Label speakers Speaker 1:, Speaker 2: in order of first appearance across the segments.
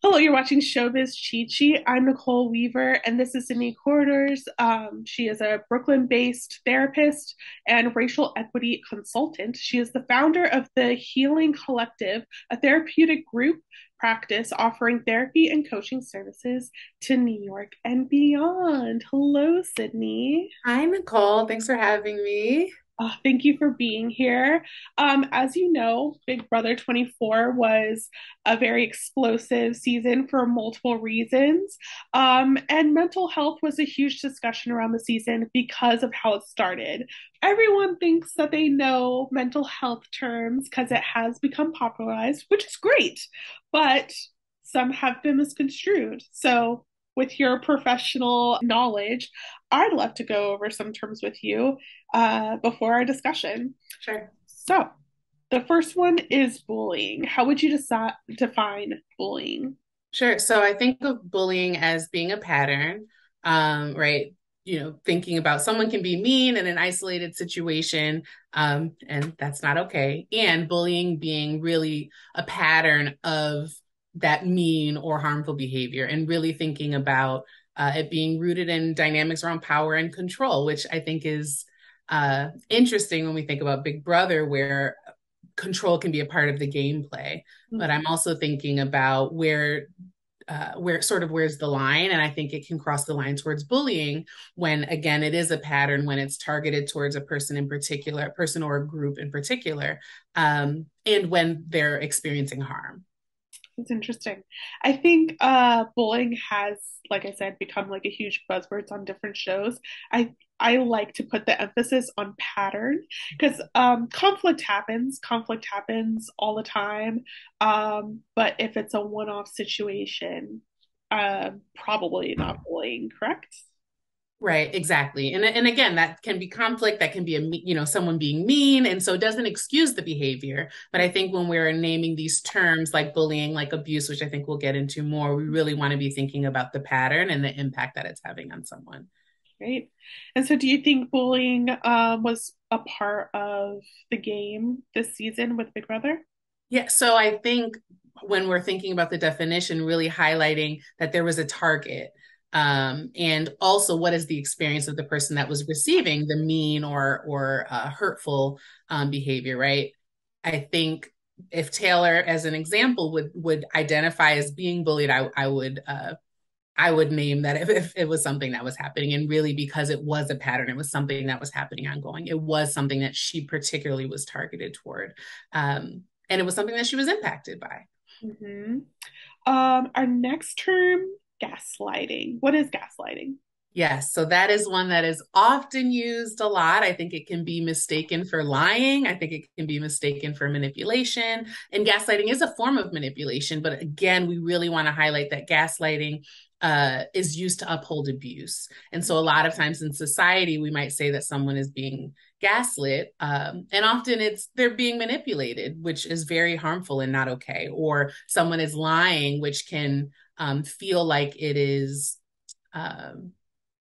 Speaker 1: Hello, you're watching Showbiz Chi Chi. I'm Nicole Weaver, and this is Sydnee Corriders. She is a Brooklyn-based therapist and racial equity consultant. She is the founder of the Healing Collective, a therapeutic group practice offering therapy and coaching services to New York and beyond. Hello, Sydnee.
Speaker 2: Hi, Nicole. Thanks for having me.
Speaker 1: Thank you for being here. As you know, Big Brother 24 was a very explosive season for multiple reasons. And mental health was a huge discussion around the season because of how it started. Everyone thinks that they know mental health terms because it has become popularized, which is great, but some have been misconstrued. So, with your professional knowledge, I'd love to go over some terms with you before our discussion.
Speaker 2: Sure.
Speaker 1: So, the first one is bullying. How would you define bullying?
Speaker 2: Sure. So I think of bullying as being a pattern, right? Thinking about someone can be mean in an isolated situation, and that's not okay. And bullying being really a pattern of that mean or harmful behavior, and really thinking about it being rooted in dynamics around power and control, which I think is interesting when we think about Big Brother, where control can be a part of the gameplay. But I'm also thinking about where's the line, and I think it can cross the line towards bullying when again it is a pattern when it's targeted towards a person in particular, a person or a group in particular, and when they're experiencing harm.
Speaker 1: It's interesting. I think bullying has, like I said, become like a huge buzzword on different shows. I like to put the emphasis on pattern because conflict happens all the time. But if it's a one-off situation, probably not bullying, correct?
Speaker 2: Right, exactly. And again, that can be conflict, that can be someone being mean, and so it doesn't excuse the behavior. But I think when we're naming these terms like bullying, like abuse, which I think we'll get into more, we really want to be thinking about the pattern and the impact that it's having on someone.
Speaker 1: Right. And so, do you think bullying was a part of the game this season with Big Brother?
Speaker 2: Yeah, so I think when we're thinking about the definition, really highlighting that there was a target. And also what is the experience of the person that was receiving the mean or hurtful behavior, right? I think if Taylor, as an example, would identify as being bullied, I would name that if it was something that was happening, and really because it was a pattern, it was something that was happening ongoing. It was something that she particularly was targeted toward. And it was something that she was impacted by.
Speaker 1: Mm-hmm. Our next term, gaslighting. What is gaslighting?
Speaker 2: Yes, so that is one that is often used a lot. I think it can be mistaken for lying. I think it can be mistaken for manipulation. And gaslighting is a form of manipulation. But again, we really want to highlight that gaslighting is used to uphold abuse. And so a lot of times in society, we might say that someone is being gaslit. And often they're being manipulated, which is very harmful and not okay. Or someone is lying, which can feel like it is.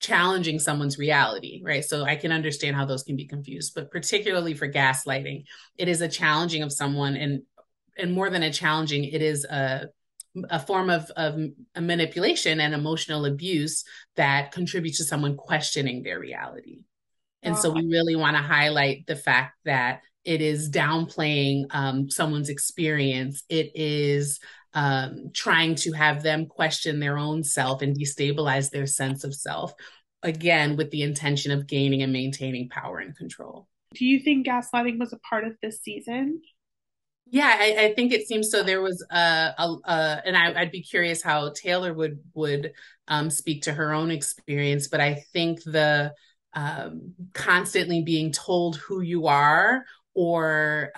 Speaker 2: Challenging someone's reality, right? So I can understand how those can be confused, but particularly for gaslighting, it is a challenging of someone, and more than a challenging, it is a form of a manipulation and emotional abuse that contributes to someone questioning their reality. And so
Speaker 1: Wow.
Speaker 2: we really want to highlight the fact that it is downplaying someone's experience. It is trying to have them question their own self and destabilize their sense of self, again, with the intention of gaining and maintaining power and control.
Speaker 1: Do you think gaslighting was a part of this season?
Speaker 2: Yeah, I think it seems so. There was and I'd be curious how Taylor would speak to her own experience, but I think the constantly being told who you are or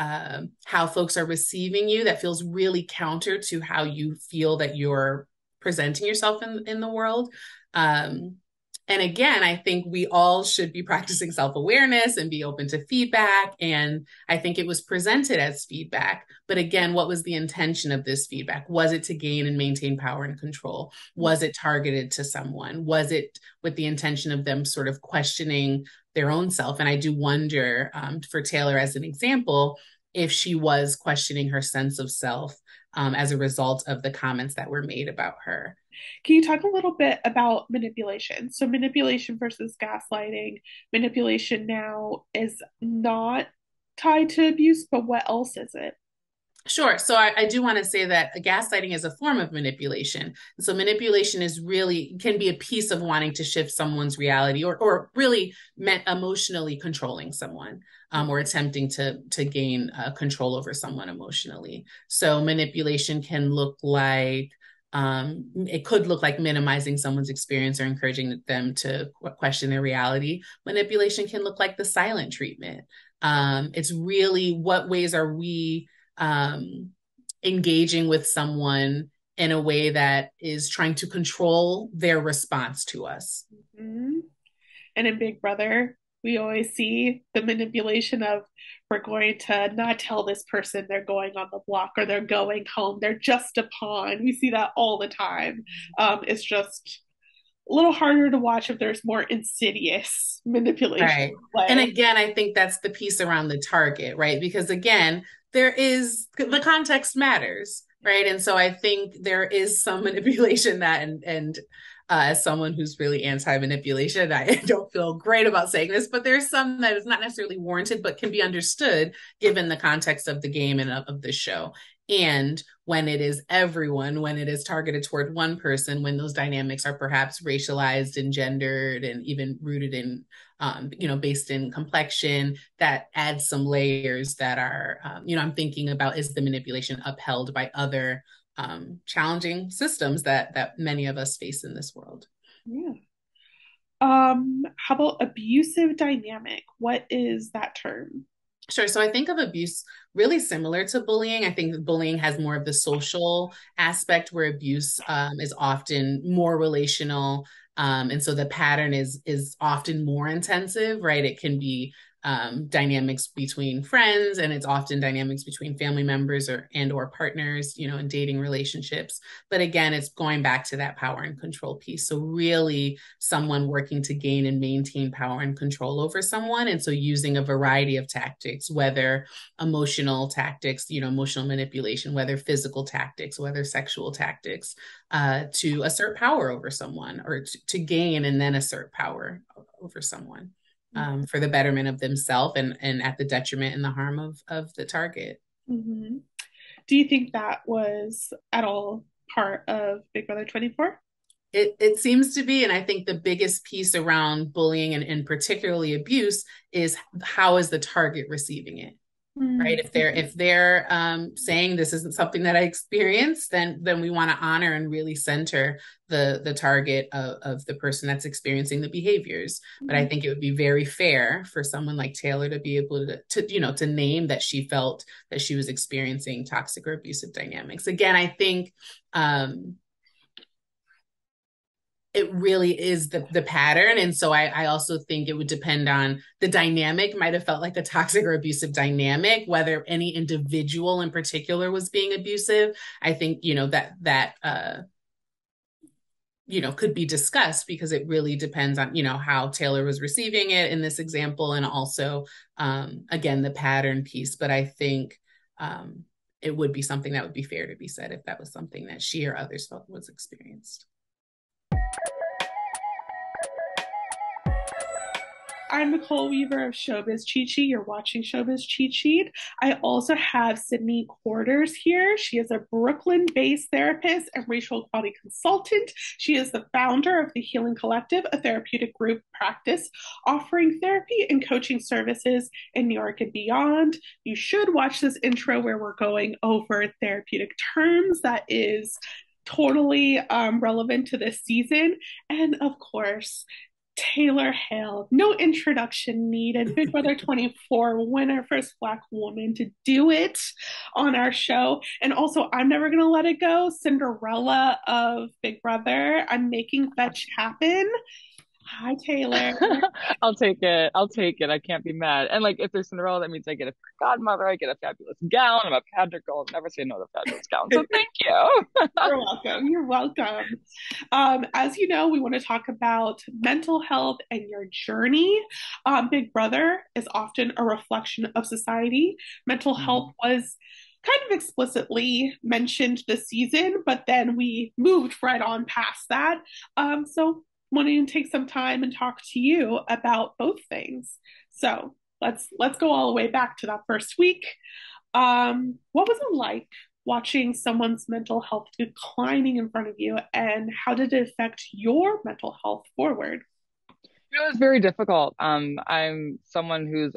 Speaker 2: how folks are receiving you, that feels really counter to how you feel that you're presenting yourself in the world. Um, and again, I think we all should be practicing self awareness and be open to feedback. And I think it was presented as feedback. But again, what was the intention of this feedback? Was it to gain and maintain power and control? Was it targeted to someone? Was it with the intention of them sort of questioning their own self? And I do wonder, for Taylor as an example, if she was questioning her sense of self as a result of the comments that were made about her.
Speaker 1: Can you talk a little bit about manipulation? So, manipulation versus gaslighting. Manipulation now is not tied to abuse, but what else is it?
Speaker 2: Sure. So I do want to say that gaslighting is a form of manipulation. So manipulation is really can be a piece of wanting to shift someone's reality or really meant emotionally controlling someone or attempting to gain control over someone emotionally. So manipulation can look like it could look like minimizing someone's experience or encouraging them to question their reality. Manipulation can look like the silent treatment. It's really what ways are we engaging with someone in a way that is trying to control their response to us.
Speaker 1: Mm-hmm. And in Big Brother, we always see the manipulation of we're going to not tell this person they're going on the block or they're going home. They're just a pawn. We see that all the time. It's just a little harder to watch if there's more insidious manipulation
Speaker 2: Right.
Speaker 1: in
Speaker 2: And
Speaker 1: play.
Speaker 2: again, I think that's the piece around the target, right? Because again, there is the context matters, right? And so I think there is some manipulation that and as someone who's really anti-manipulation, I don't feel great about saying this, but there's some that is not necessarily warranted, but can be understood given the context of the game and of the show. And when it is everyone, when it is targeted toward one person, when those dynamics are perhaps racialized and gendered and even rooted in, based in complexion, that adds some layers that are, I'm thinking about is the manipulation upheld by other challenging systems that many of us face in this world.
Speaker 1: Yeah. How about abusive dynamic? What is that term?
Speaker 2: Sure. So I think of abuse really similar to bullying. I think bullying has more of the social aspect where abuse is often more relational. And so the pattern is often more intensive, right? It can be dynamics between friends, and it's often dynamics between family members or partners, in dating relationships. But again, it's going back to that power and control piece. So really someone working to gain and maintain power and control over someone. And so using a variety of tactics, whether emotional tactics, emotional manipulation, whether physical tactics, whether sexual tactics, to assert power over someone or to gain and then assert power over someone for the betterment of themselves and at the detriment and the harm of the target.
Speaker 1: Mm-hmm. Do you think that was at all part of Big Brother 24?
Speaker 2: It seems to be, and I think the biggest piece around bullying and particularly abuse is how is the target receiving it, right?
Speaker 1: Mm-hmm.
Speaker 2: If they're saying this isn't something that I experienced, then we want to honor and really center the target of the person that's experiencing the behaviors. But I think it would be very fair for someone like Taylor to be able to name that she felt that she was experiencing toxic or abusive dynamics. Again, I think it really is the pattern. And so I also think it would depend on the dynamic, might have felt like a toxic or abusive dynamic, whether any individual in particular was being abusive. I think, could be discussed because it really depends on, how Taylor was receiving it in this example. And also, again, the pattern piece. But I think it would be something that would be fair to be said if that was something that she or others felt was experienced.
Speaker 1: I'm Nicole Weaver of Showbiz Cheat Sheet. You're watching Showbiz Cheat Sheet. I also have Sydnee Corriders here. She is a Brooklyn based therapist and racial equality consultant. She is the founder of the Healing Collective, a therapeutic group practice offering therapy and coaching services in New York and beyond. You should watch this intro where we're going over therapeutic terms. That is totally relevant to this season. And of course, Taylor Hale, no introduction needed. Big Brother 24 winner, first Black woman to do it on our show. And also, I'm never going to let it go. Cinderella of Big Brother. I'm making fetch happen. Hi, Taylor.
Speaker 3: I'll take it. I'll take it. I can't be mad. And like, if there's Cinderella, that means I get a godmother. I get a fabulous gown. I'm a pageant girl. I'll never say no to fabulous gown. So thank you.
Speaker 1: You're welcome. You're welcome. As you know, we want to talk about mental health and your journey. Big Brother is often a reflection of society. Mental health was kind of explicitly mentioned the season, but then we moved right on past that. So wanting to take some time and talk to you about both things. So let's go all the way back to that first week. What was it like watching someone's mental health declining in front of you, and how did it affect your mental health forward?
Speaker 3: It was very difficult. I'm someone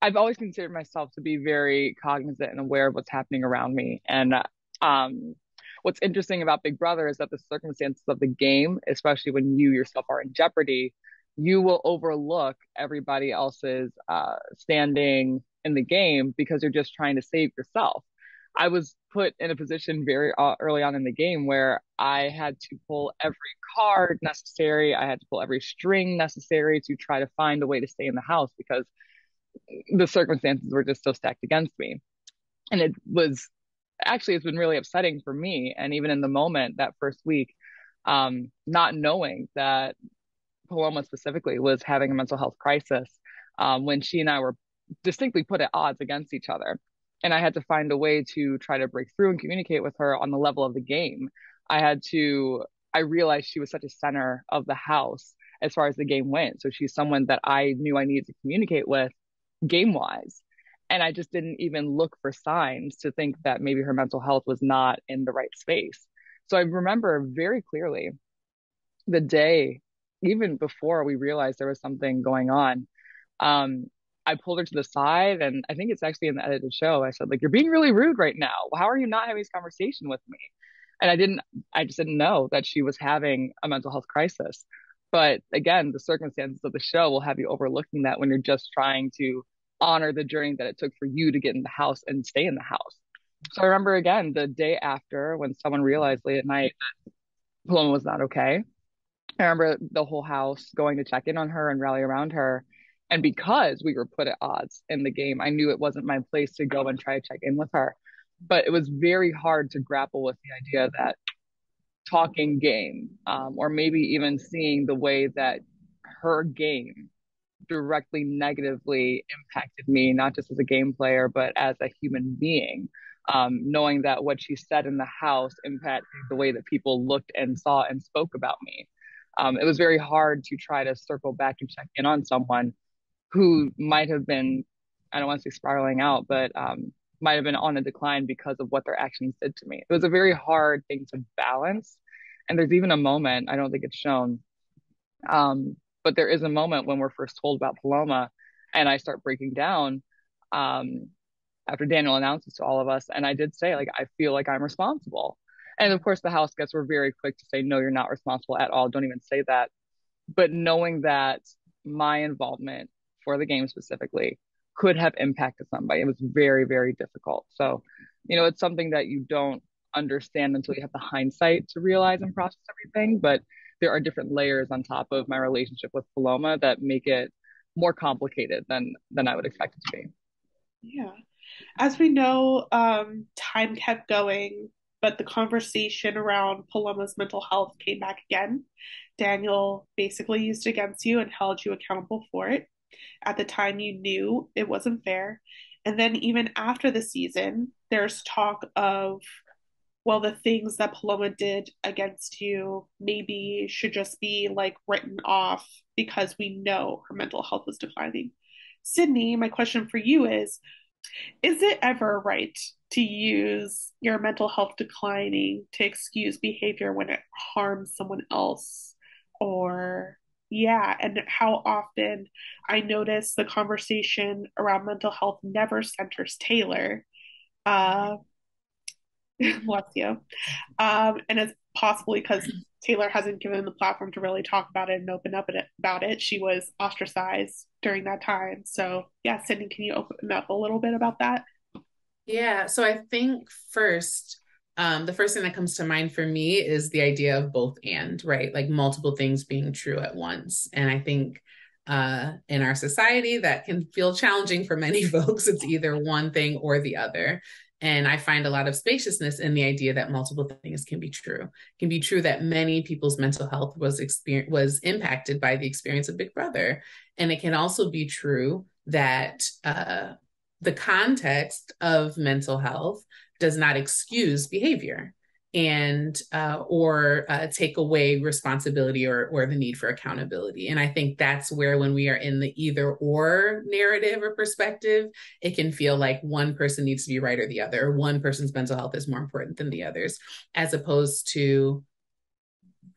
Speaker 3: I've always considered myself to be very cognizant and aware of what's happening around me. And um, what's interesting about Big Brother is that the circumstances of the game, especially when you yourself are in jeopardy, you will overlook everybody else's standing in the game because you're just trying to save yourself. I was put in a position very early on in the game where I had to pull every card necessary. I had to pull every string necessary to try to find a way to stay in the house because the circumstances were just so stacked against me. And it's been really upsetting for me. And even in the moment, that first week, not knowing that Paloma specifically was having a mental health crisis, when she and I were distinctly put at odds against each other. And I had to find a way to try to break through and communicate with her on the level of the game. I realized she was such a center of the house as far as the game went. So she's someone that I knew I needed to communicate with game wise. And I just didn't even look for signs to think that maybe her mental health was not in the right space. So I remember very clearly the day, even before we realized there was something going on. Um, I pulled her to the side, and I think it's actually in the edited show. I said, like, you're being really rude right now. How are you not having this conversation with me? And I just didn't know that she was having a mental health crisis. But again, the circumstances of the show will have you overlooking that when you're just trying to honor the journey that it took for you to get in the house and stay in the house. So I remember again the day after when someone realized late at night that Paloma was not okay. I remember the whole house going to check in on her and rally around her. And because we were put at odds in the game, I knew it wasn't my place to go and try to check in with her. But it was very hard to grapple with the idea that talking game, or maybe even seeing the way that her game directly negatively impacted me, not just as a game player, but as a human being. Knowing that what she said in the house impacted the way that people looked and saw and spoke about me. It was very hard to try to circle back and check in on someone who might have been, I don't want to say spiraling out, but might have been on a decline because of what their actions did to me. It was a very hard thing to balance. And there's even a moment, I don't think it's shown, but there is a moment when we're first told about Paloma and I start breaking down after Daniel announces to all of us. And I did say, like, I feel like I'm responsible. And of course, the house guests were very quick to say, no, you're not responsible at all. Don't even say that. But knowing that my involvement for the game specifically could have impacted somebody, it was very, very difficult. So, it's something that you don't understand until you have the hindsight to realize and process everything. But there are different layers on top of my relationship with Paloma that make it more complicated than I would expect it to be.
Speaker 1: Yeah. As we know, time kept going, but the conversation around Paloma's mental health came back again. Daniel basically used it against you and held you accountable for it. At the time, you knew it wasn't fair. And then, even after the season, there's talk of, well, the things that Paloma did against you maybe should just be like written off because we know her mental health was declining. Sydnee, my question for you is it ever right to use your mental health declining to excuse behavior when it harms someone else? Or, yeah, and how often I notice the conversation around mental health never centers Taylor. Uh, bless you. And it's possibly because Taylor hasn't given the platform to really talk about it and open up about it. She was ostracized during that time. So, yeah, Sydnee, can you open up a little bit about that?
Speaker 2: Yeah, so I think the first thing that comes to mind for me is the idea of both and, right? Like multiple things being true at once. And I think in our society, that can feel challenging for many folks. It's either one thing or the other. And I find a lot of spaciousness in the idea that multiple things can be true. It can be true that many people's mental health was impacted by the experience of Big Brother. And it can also be true that the context of mental health does not excuse behavior and or take away responsibility or the need for accountability. And I think that's where, when we are in the either or narrative or perspective, it can feel like one person needs to be right or the other. One person's mental health is more important than the others, as opposed to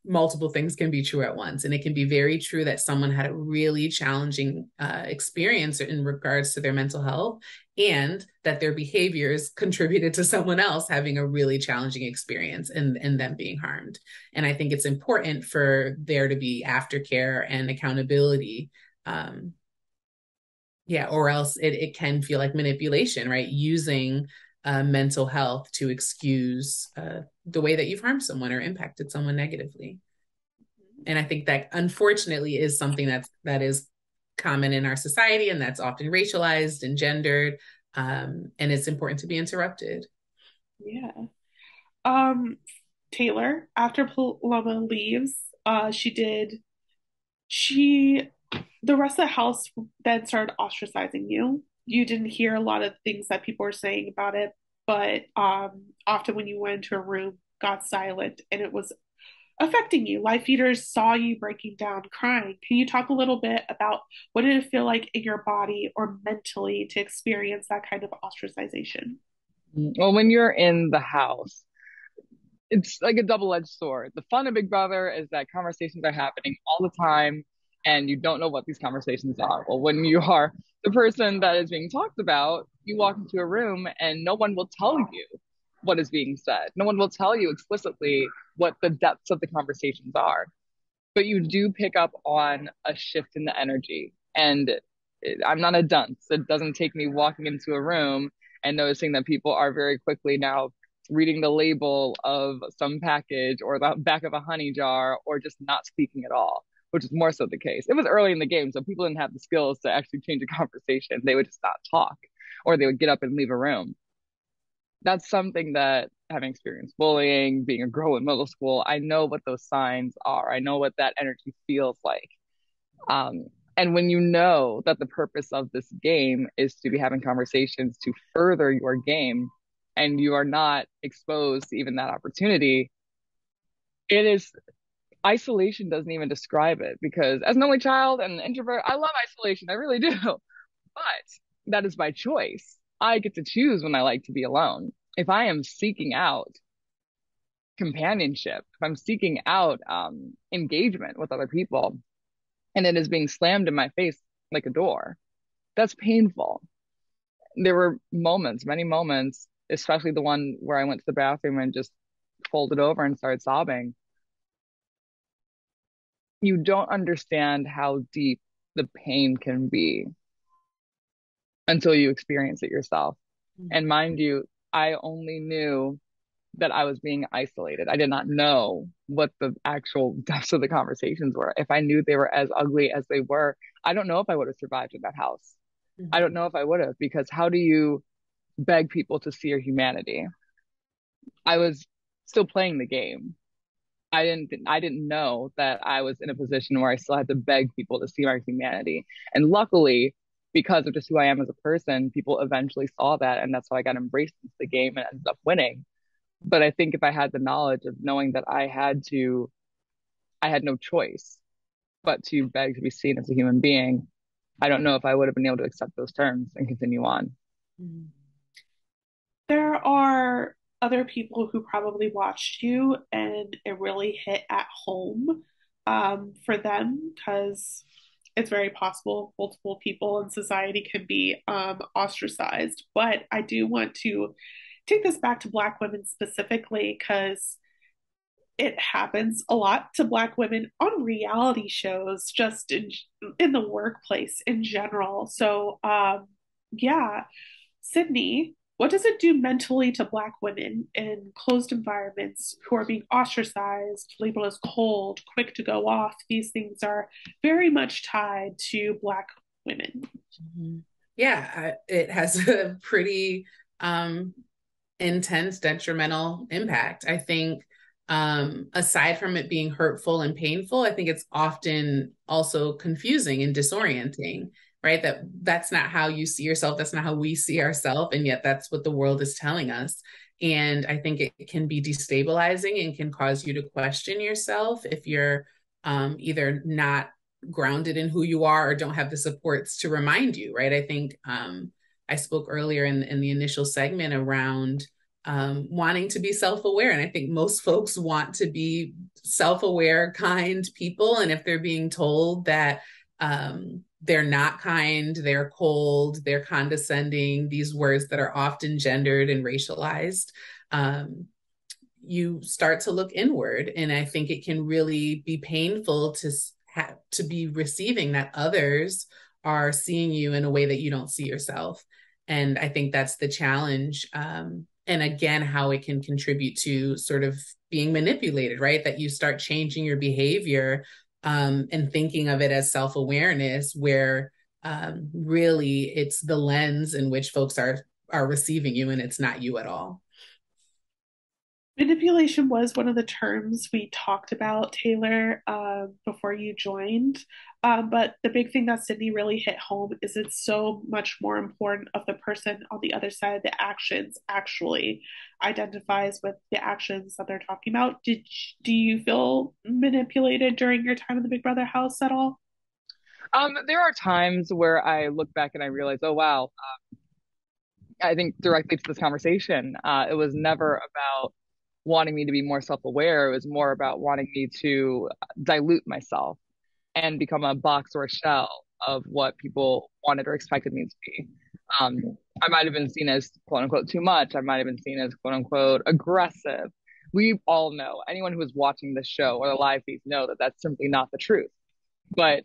Speaker 2: multiple things can be true at once. And it can be very true that someone had a really challenging experience in regards to their mental health, and that their behaviors contributed to someone else having a really challenging experience and them being harmed. And I think it's important for there to be aftercare and accountability. Yeah, or else it can feel like manipulation, right? Using mental health to excuse the way that you've harmed someone or impacted someone negatively. And I think that, unfortunately, is something that is common in our society, and that's often racialized and gendered, and it's important to be interrupted.
Speaker 1: Yeah. Taylor, after Paloma leaves, she the rest of the house then started ostracizing you. You didn't hear a lot of things that people were saying about it, but often when you went into a room, got silent, and it was affecting you. Life feeders saw you breaking down, crying. Can you talk a little bit about what did it feel like in your body or mentally to experience that kind of ostracization?
Speaker 3: Well, when you're in the house, it's like a double-edged sword. The fun of Big Brother is that conversations are happening all the time and you don't know what these conversations are. Well, when you are the person that is being talked about, you walk into a room and no one will tell you what is being said. No one will tell you explicitly what the depths of the conversations are. But you do pick up on a shift in the energy. And I'm not a dunce. It doesn't take me walking into a room and noticing that people are very quickly now reading the label of some package or the back of a honey jar, or just not speaking at all, which is more so the case. It was early in the game, so people didn't have the skills to actually change a conversation. They would just not talk, or they would get up and leave a room. That's something that, having experienced bullying, being a girl in middle school, I know what those signs are. I know what that energy feels like. And when you know that the purpose of this game is to be having conversations to further your game, and you are not exposed to even that opportunity, it is, isolation doesn't even describe it, because as an only child and an introvert, I love isolation. I really do. But that is by choice. I get to choose when I like to be alone. If I am seeking out companionship, if I'm seeking out engagement with other people, and it is being slammed in my face like a door, that's painful. There were moments, many moments, especially the one where I went to the bathroom and just folded over and started sobbing. You don't understand how deep the pain can be until you experience it yourself. And mind you, I only knew that I was being isolated. I did not know what the actual depths of the conversations were. If I knew they were as ugly as they were, I don't know if I would have survived in that house. Mm-hmm. I don't know if I would have, because how do you beg people to see your humanity? I was still playing the game. I didn't know that I was in a position where I still had to beg people to see my humanity. And luckily, because of just who I am as a person, people eventually saw that, and that's how I got embraced into the game and ended up winning. But I think if I had the knowledge of knowing that I had no choice but to beg to be seen as a human being, I don't know if I would have been able to accept those terms and continue on.
Speaker 1: There are other people who probably watched you and it really hit at home for them, because it's very possible multiple people in society can be ostracized. But I do want to take this back to Black women specifically, because it happens a lot to Black women on reality shows, just in the workplace in general. So, yeah, Sydnee, what does it do mentally to Black women in closed environments who are being ostracized, labeled as cold, quick to go off? These things are very much tied to Black women.
Speaker 2: Yeah, it has a pretty intense detrimental impact. I think aside from it being hurtful and painful, I think it's often also confusing and disorienting. right? That's not how you see yourself. That's not how we see ourselves. And yet that's what the world is telling us. And I think it can be destabilizing and can cause you to question yourself if you're either not grounded in who you are or don't have the supports to remind you, right? I think I spoke earlier in the initial segment around wanting to be self-aware. And I think most folks want to be self-aware, kind people. And if they're being told that they're not kind, they're cold, they're condescending, these words that are often gendered and racialized, you start to look inward. And I think it can really be painful to be receiving that others are seeing you in a way that you don't see yourself. And I think that's the challenge. And again, how it can contribute to sort of being manipulated, right? That you start changing your behavior and thinking of it as self-awareness, where really it's the lens in which folks are receiving you, and it's not you at all.
Speaker 1: Manipulation was one of the terms we talked about, Taylor, before you joined. But the big thing that Sydnee really hit home is it's so much more important of the person on the other side. The actions actually identifies with the actions that they're talking about. Do you feel manipulated during your time in the Big Brother house at all?
Speaker 3: There are times where I look back and I realize, oh wow, I think directly to this conversation, it was never about wanting me to be more self-aware. It was more about wanting me to dilute myself and become a box or a shell of what people wanted or expected me to be. I might have been seen as quote unquote too much. I might have been seen as quote unquote aggressive. We all know, anyone who is watching this show or the live feeds know that that's simply not the truth. But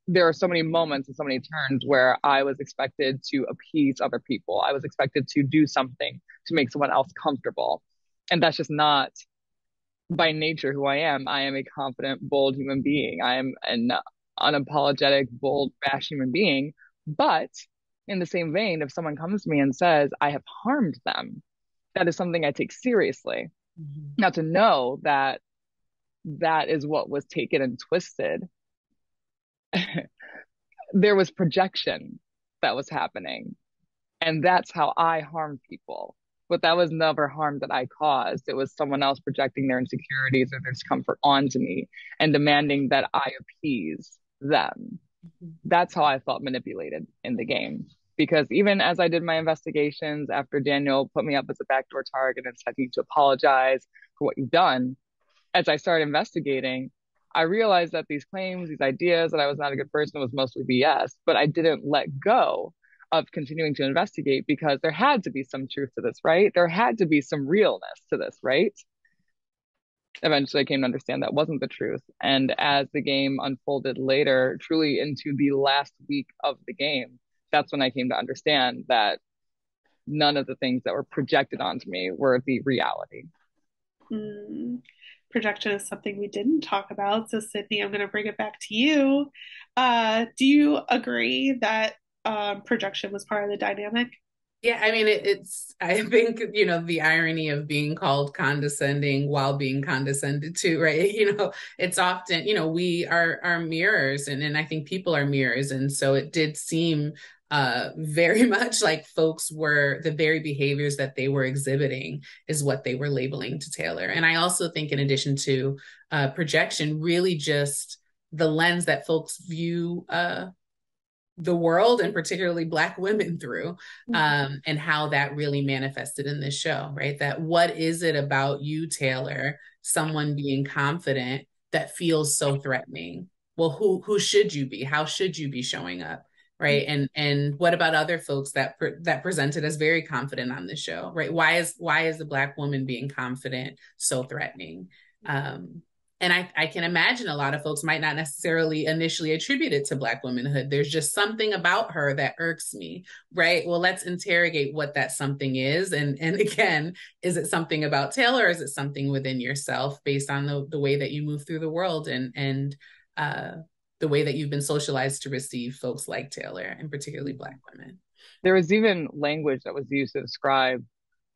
Speaker 3: there are so many moments and so many turns where I was expected to appease other people. I was expected to do something to make someone else comfortable. And that's just not by nature who I am. I am a confident, bold human being. I am an unapologetic, bold, brash human being. But in the same vein, if someone comes to me and says, I have harmed them, that is something I take seriously. Mm-hmm. Now, to know that that is what was taken and twisted, there was projection that was happening. And that's how I harm people. But that was never harm that I caused. It was someone else projecting their insecurities or their discomfort onto me and demanding that I appease them. That's how I felt manipulated in the game. Because even as I did my investigations after Daniel put me up as a backdoor target and said, you need to apologize for what you've done, as I started investigating, I realized that these claims, these ideas that I was not a good person was mostly BS, but I didn't let go of continuing to investigate because there had to be some truth to this, right? There had to be some realness to this, right? Eventually I came to understand that wasn't the truth. And as the game unfolded later, truly into the last week of the game, that's when I came to understand that none of the things that were projected onto me were the reality.
Speaker 1: Projection is something we didn't talk about. So, Sydnee, I'm going to bring it back to you. Do you agree that projection was part of the dynamic?
Speaker 2: Yeah, I mean, I think, the irony of being called condescending while being condescended to, right? It's often, we are mirrors, and I think people are mirrors. And so it did seem very much like folks were, the very behaviors that they were exhibiting is what they were labeling to Taylor. And I also think, in addition to projection, really just the lens that folks view the world, and particularly Black women, through, and how that really manifested in this show, right? That what is it about you, Taylor, someone being confident, that feels so threatening? Well, who should you be? How should you be showing up? Right. And what about other folks that presented as very confident on the show? Right. Why is the Black woman being confident so threatening? And I can imagine a lot of folks might not necessarily initially attribute it to Black womanhood. There's just something about her that irks me, right? Well, let's interrogate what that something is. And again, is it something about Taylor, or is it something within yourself based on the way that you move through the world and the way that you've been socialized to receive folks like Taylor, and particularly Black women?
Speaker 3: There was even language that was used to describe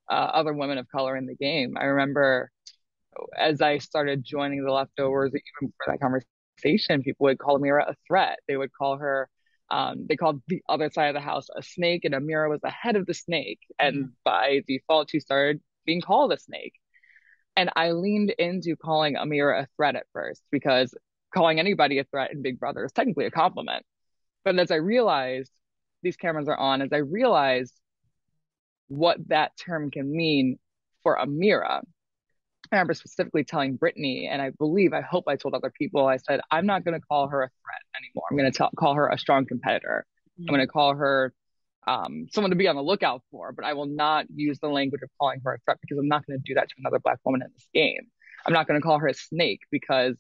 Speaker 3: other women of color in the game. I remember as I started joining the leftovers, even before that conversation, people would call me a threat. They would call her They called the other side of the house a snake, and Amira was the head of the snake. And by default, she started being called a snake. And I leaned into calling Amira a threat at first because calling anybody a threat in Big Brother is technically a compliment. But as I realized these cameras are on, as I realized what that term can mean for Amira, I remember specifically telling Brittany, and I hope I told other people, I said, I'm not going to call her a threat anymore. I'm going to call her a strong competitor. I'm going to call her someone to be on the lookout for, but I will not use the language of calling her a threat because I'm not going to do that to another Black woman in this game. I'm not going to call her a snake because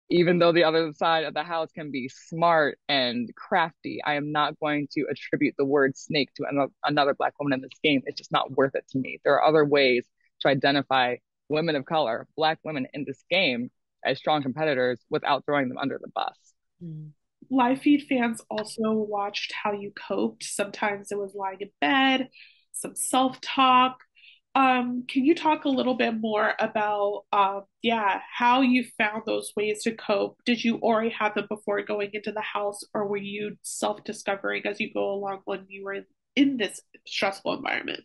Speaker 3: even though the other side of the house can be smart and crafty, I am not going to attribute the word snake to another Black woman in this game. It's just not worth it to me. There are other ways to identify women of color, Black women in this game as strong competitors without throwing them under the bus.
Speaker 1: Live feed fans also watched how you coped. Sometimes it was lying in bed, some self-talk. Can you talk a little bit more about, yeah, how you found those ways to cope? Did you already have them before going into the house, or were you self-discovering as you go along when you were in this stressful environment?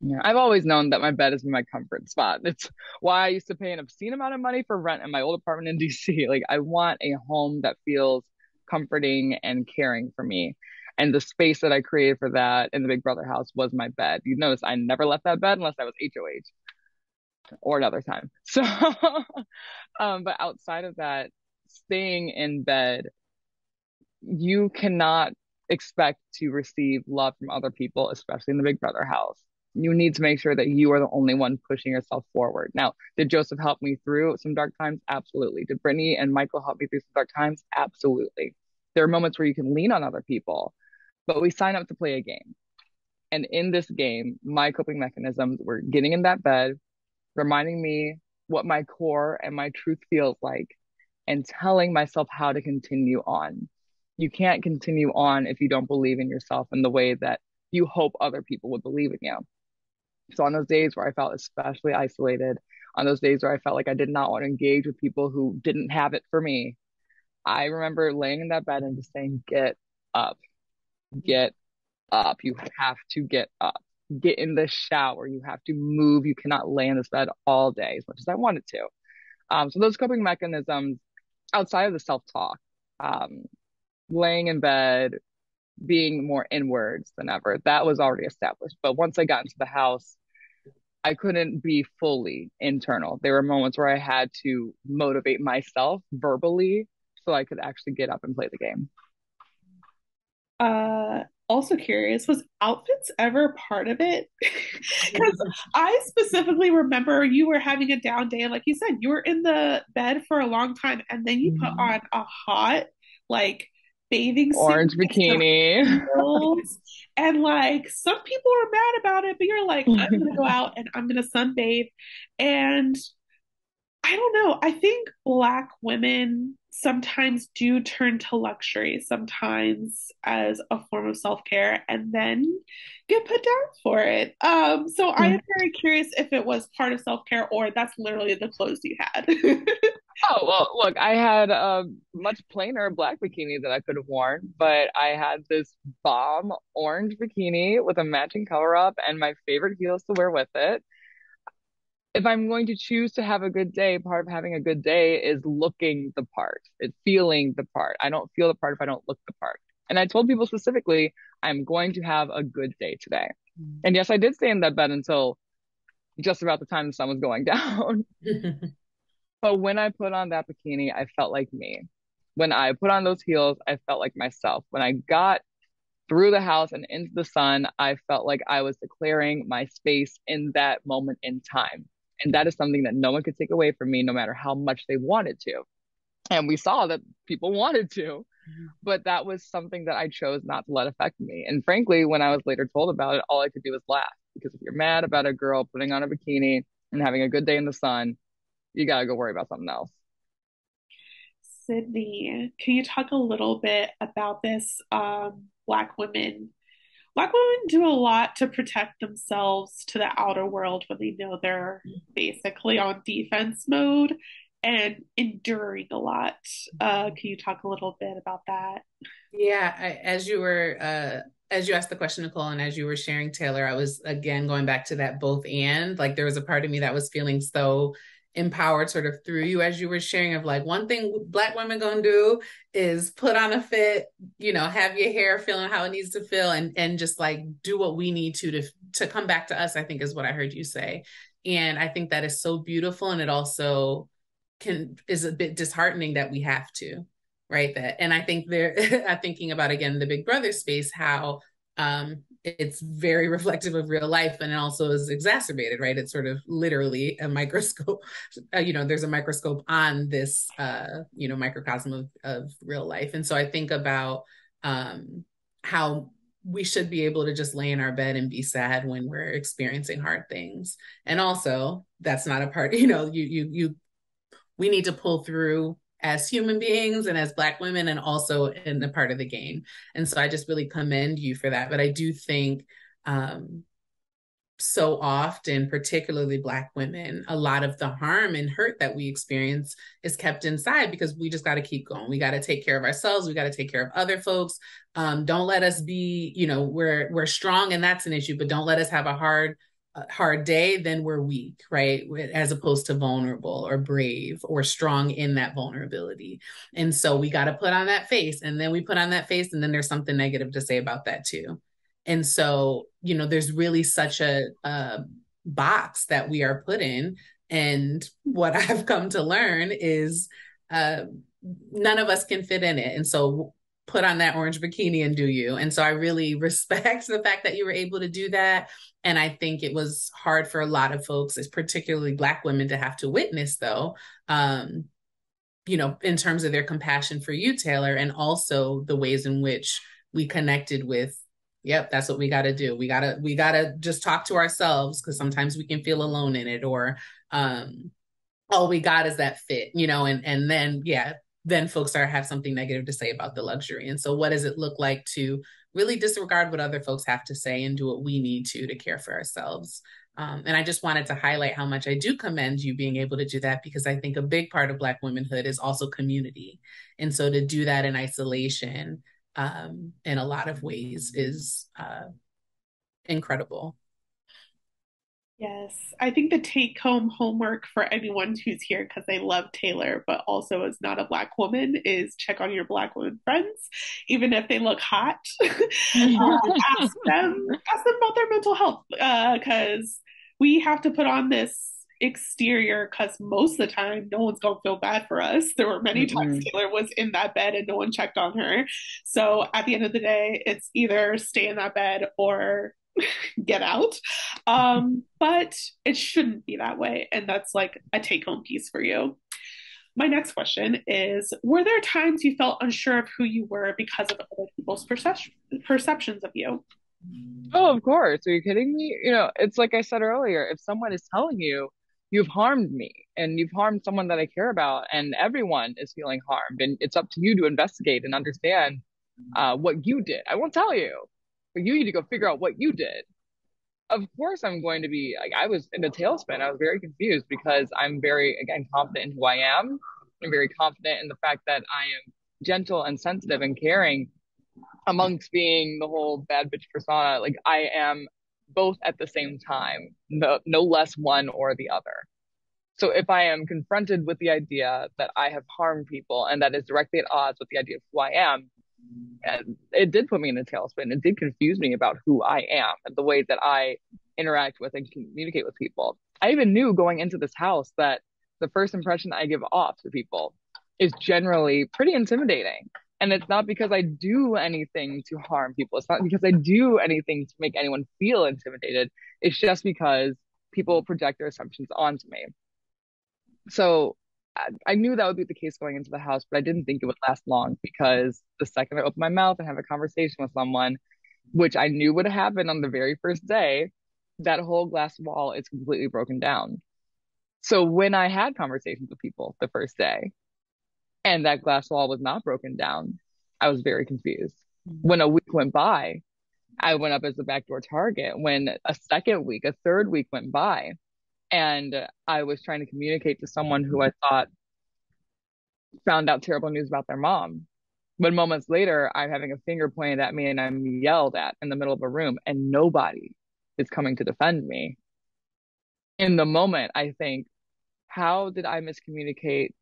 Speaker 3: Yeah, I've always known that my bed is my comfort spot. It's why I used to pay an obscene amount of money for rent in my old apartment in DC. Like, I want a home that feels comforting and caring for me. And the space that I created for that in the Big Brother house was my bed. You notice I never left that bed unless I was HOH or another time. So, but outside of that, staying in bed, you cannot expect to receive love from other people, especially in the Big Brother house. You need to make sure that you are the only one pushing yourself forward. Now, did Joseph help me through some dark times? Absolutely. Did Brittany and Michael help me through some dark times? Absolutely. There are moments where you can lean on other people, but we sign up to play a game. And in this game, my coping mechanisms were getting in that bed, reminding me what my core and my truth feels like, and telling myself how to continue on. You can't continue on if you don't believe in yourself in the way that you hope other people would believe in you. So on those days where I felt especially isolated, on those days where I felt like I did not want to engage with people who didn't have it for me, I remember laying in that bed and just saying, up, get up. You have to get up. Get in the shower. You have to move. You cannot lay in this bed all day as much as I wanted to. So those coping mechanisms outside of the self-talk, um, laying in bed, being more inwards than ever, that was already established. But once I got into the house, I couldn't be fully internal. There were moments where I had to motivate myself verbally so I could actually get up and play the game.
Speaker 1: Also curious, was outfits ever part of it? Because I specifically remember you were having a down day, and like you said, you were in the bed for a long time, and then you put on a hot, like, bathing suit,
Speaker 3: orange bikini,
Speaker 1: and like some people were mad about it, but you're like, I'm gonna go out and I'm gonna sunbathe, and I don't know. I think Black women sometimes do turn to luxury sometimes as a form of self-care and then get put down for it. So I am very curious if it was part of self-care or that's literally the clothes you had.
Speaker 3: Oh, well, look, I had a much plainer black bikini that I could have worn, but I had this bomb orange bikini with a matching cover up and my favorite heels to wear with it. If I'm going to choose to have a good day, part of having a good day is looking the part, it's feeling the part. I don't feel the part if I don't look the part. And I told people specifically, I'm going to have a good day today. And yes, I did stay in that bed until just about the time the sun was going down. But when I put on that bikini, I felt like me. When I put on those heels, I felt like myself. When I got through the house and into the sun, I felt like I was declaring my space in that moment in time. And that is something that no one could take away from me, no matter how much they wanted to. And we saw that people wanted to, but that was something that I chose not to let affect me. And frankly, when I was later told about it, all I could do was laugh. Because if you're mad about a girl putting on a bikini and having a good day in the sun, you gotta go worry about something else.
Speaker 1: Sydnee, can you talk a little bit about this? Black women do a lot to protect themselves to the outer world when they know they're basically on defense mode. and enduring a lot. Can you talk a little bit about that?
Speaker 2: Yeah, as you asked the question, Nicole, and as you were sharing, Taylor, I was again going back to that both and like there was a part of me that was feeling so empowered sort of through you as you were sharing of like one thing Black women gonna do is put on a fit, have your hair feeling how it needs to feel and just like do what we need to come back to us, I think is what I heard you say. And I think that is so beautiful. And it also can is a bit disheartening that we have to, right? That, and I think there, I'm thinking about again the Big Brother space, how it's very reflective of real life, and it also is exacerbated, right? It's sort of literally a microscope. There's a microscope on this, microcosm of real life, and so I think about how we should be able to just lay in our bed and be sad when we're experiencing hard things, and also that's not a part. We need to pull through as human beings and as Black women and also in the part of the game. And so I just really commend you for that. But I do think so often, particularly Black women, a lot of the harm and hurt that we experience is kept inside because we just got to keep going. We got to take care of ourselves. We got to take care of other folks. Don't let us be, we're strong and that's an issue, but don't let us have a hard day, then we're weak, right? As opposed to vulnerable or brave or strong in that vulnerability. And so we got to put on that face, and then we put on that face, and then there's something negative to say about that too. And so, there's really such a box that we are put in. And what I've come to learn is none of us can fit in it. And so put on that orange bikini and do you. And so I really respect the fact that you were able to do that. And I think it was hard for a lot of folks, particularly Black women, to have to witness, though, in terms of their compassion for you, Taylor, and also the ways in which we connected with, yep, that's what we got to do. We gotta just talk to ourselves, because sometimes we can feel alone in it, or all we got is that fit, and then, yeah, then folks have something negative to say about the luxury. And so what does it look like to really disregard what other folks have to say and do what we need to care for ourselves? And I just wanted to highlight how much I do commend you being able to do that, because I think a big part of Black womanhood is also community. And so to do that in isolation, in a lot of ways is incredible.
Speaker 1: Yes, I think the take home homework for anyone who's here because they love Taylor, but also is not a Black woman, is check on your Black woman friends, even if they look hot. Ask them about their mental health, because we have to put on this exterior because most of the time no one's going to feel bad for us. There were many times Taylor was in that bed and no one checked on her. So at the end of the day, it's either stay in that bed or get out. But it shouldn't be that way. And that's like a take home piece for you. My next question is, were there times you felt unsure of who you were because of other people's perceptions of you?
Speaker 3: Oh, of course. Are you kidding me? It's like I said earlier, if someone is telling you, you've harmed me and you've harmed someone that I care about, and everyone is feeling harmed, and it's up to you to investigate and understand what you did. I won't tell you, but you need to go figure out what you did. Of course, I'm going to be like, I was in a tailspin. I was very confused because I'm very, again, confident in who I am. I'm very confident in the fact that I am gentle and sensitive and caring, amongst being the whole bad bitch persona. Like, I am both at the same time, no less one or the other. So if I am confronted with the idea that I have harmed people and that is directly at odds with the idea of who I am, and it did put me in a tailspin. It did confuse me about who I am and the way that I interact with and communicate with people. I even knew going into this house that the first impression I give off to people is generally pretty intimidating. And it's not because I do anything to harm people. It's not because I do anything to make anyone feel intimidated. It's just because people project their assumptions onto me. So I knew that would be the case going into the house, but I didn't think it would last long, because the second I opened my mouth and have a conversation with someone, which I knew would happen on the very first day, that whole glass wall is completely broken down. So when I had conversations with people the first day and that glass wall was not broken down, I was very confused. When a week went by, I went up as a backdoor target. When a second week, a third week went by, and I was trying to communicate to someone who I thought found out terrible news about their mom. But moments later, I'm having a finger pointed at me and I'm yelled at in the middle of a room, and nobody is coming to defend me. In the moment, I think, how did I miscommunicate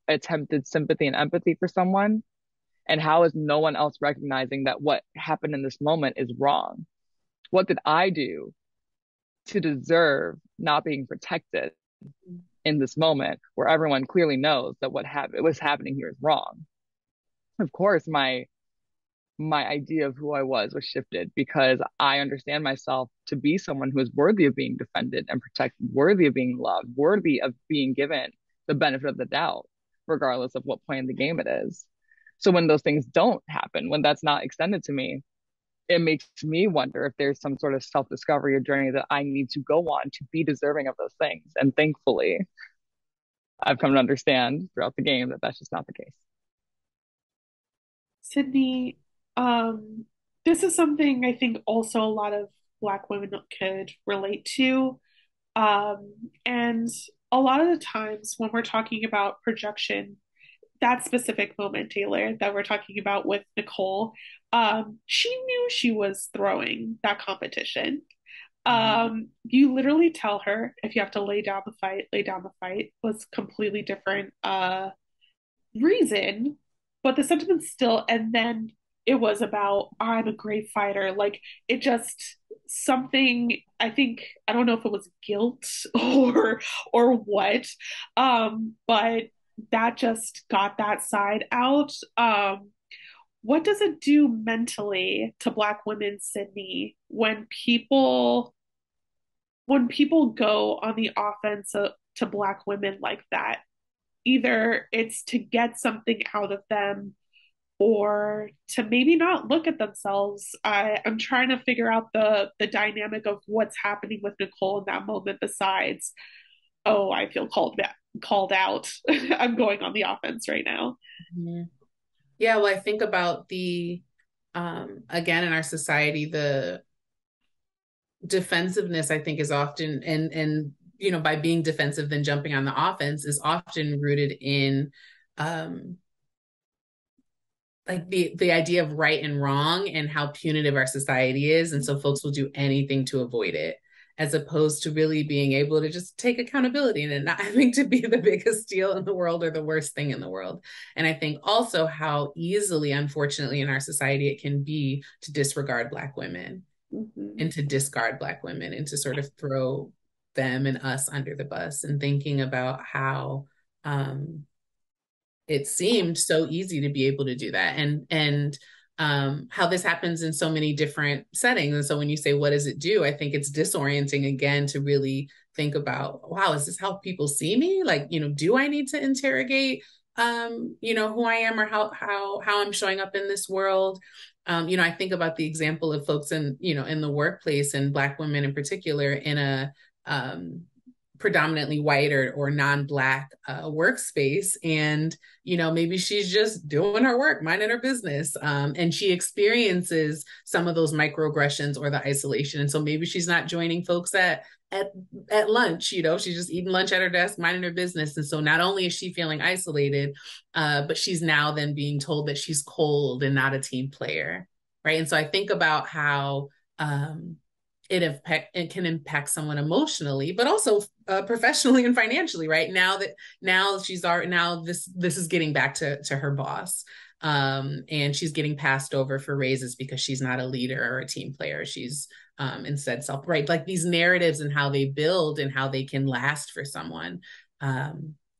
Speaker 3: attempted sympathy and empathy for someone? And how is no one else recognizing that what happened in this moment is wrong? What did I do to deserve not being protected in this moment where everyone clearly knows that was happening here is wrong? Of course, my idea of who I was shifted because I understand myself to be someone who is worthy of being defended and protected, worthy of being loved, worthy of being given the benefit of the doubt, regardless of what point in the game it is. So when those things don't happen, when that's not extended to me, it makes me wonder if there's some sort of self-discovery or journey that I need to go on to be deserving of those things. And thankfully, I've come to understand throughout the game that that's just not the case.
Speaker 1: Sydney, um, this is something I think also a lot of Black women could relate to. And a lot of the times when we're talking about projection, that specific moment, Taylor, that we're talking about with Nicole, she knew she was throwing that competition. You literally tell her if you have to lay down the fight, lay down the fight was completely different reason, but the sentiment still, and then it was about I'm a great fighter. Like it just something I think I don't know if it was guilt or what, but that just got that side out. What does it do mentally to Black women, Sydney, when people go on the offense to Black women like that? Either it's to get something out of them or to maybe not look at themselves. I'm trying to figure out the dynamic of what's happening with Nicole in that moment besides, oh, I feel called out. I'm going on the offense right now.
Speaker 2: Mhm. Yeah, well, I think about again, in our society, the defensiveness, I think, is often, by being defensive, then jumping on the offense is often rooted in, um, like the idea of right and wrong and how punitive our society is. And so folks will do anything to avoid it, as opposed to really being able to just take accountability and not having to be the biggest deal in the world or the worst thing in the world. And I think also how easily, unfortunately, in our society, it can be to disregard Black women
Speaker 1: Mm-hmm.
Speaker 2: and to discard Black women and to sort of throw them and us under the bus, and thinking about how it seemed so easy to be able to do that, and how this happens in so many different settings. And so when you say what does it do, I think it's disorienting again to really think about, wow, is this how people see me? Like, do I need to interrogate who I am, or how I'm showing up in this world? I think about the example of folks in the workplace, and Black women in particular, in a predominantly white or non-Black workspace. And maybe she's just doing her work, minding her business, and she experiences some of those microaggressions or the isolation. And so maybe she's not joining folks at lunch. She's just eating lunch at her desk, minding her business. And so not only is she feeling isolated, but she's now then being told that she's cold and not a team player, right? And so I think about how it can impact someone emotionally, but also professionally and financially, right? Now this is getting back to her boss, and she's getting passed over for raises because she's not a leader or a team player. She's instead self, right? Like these narratives and how they build and how they can last for someone.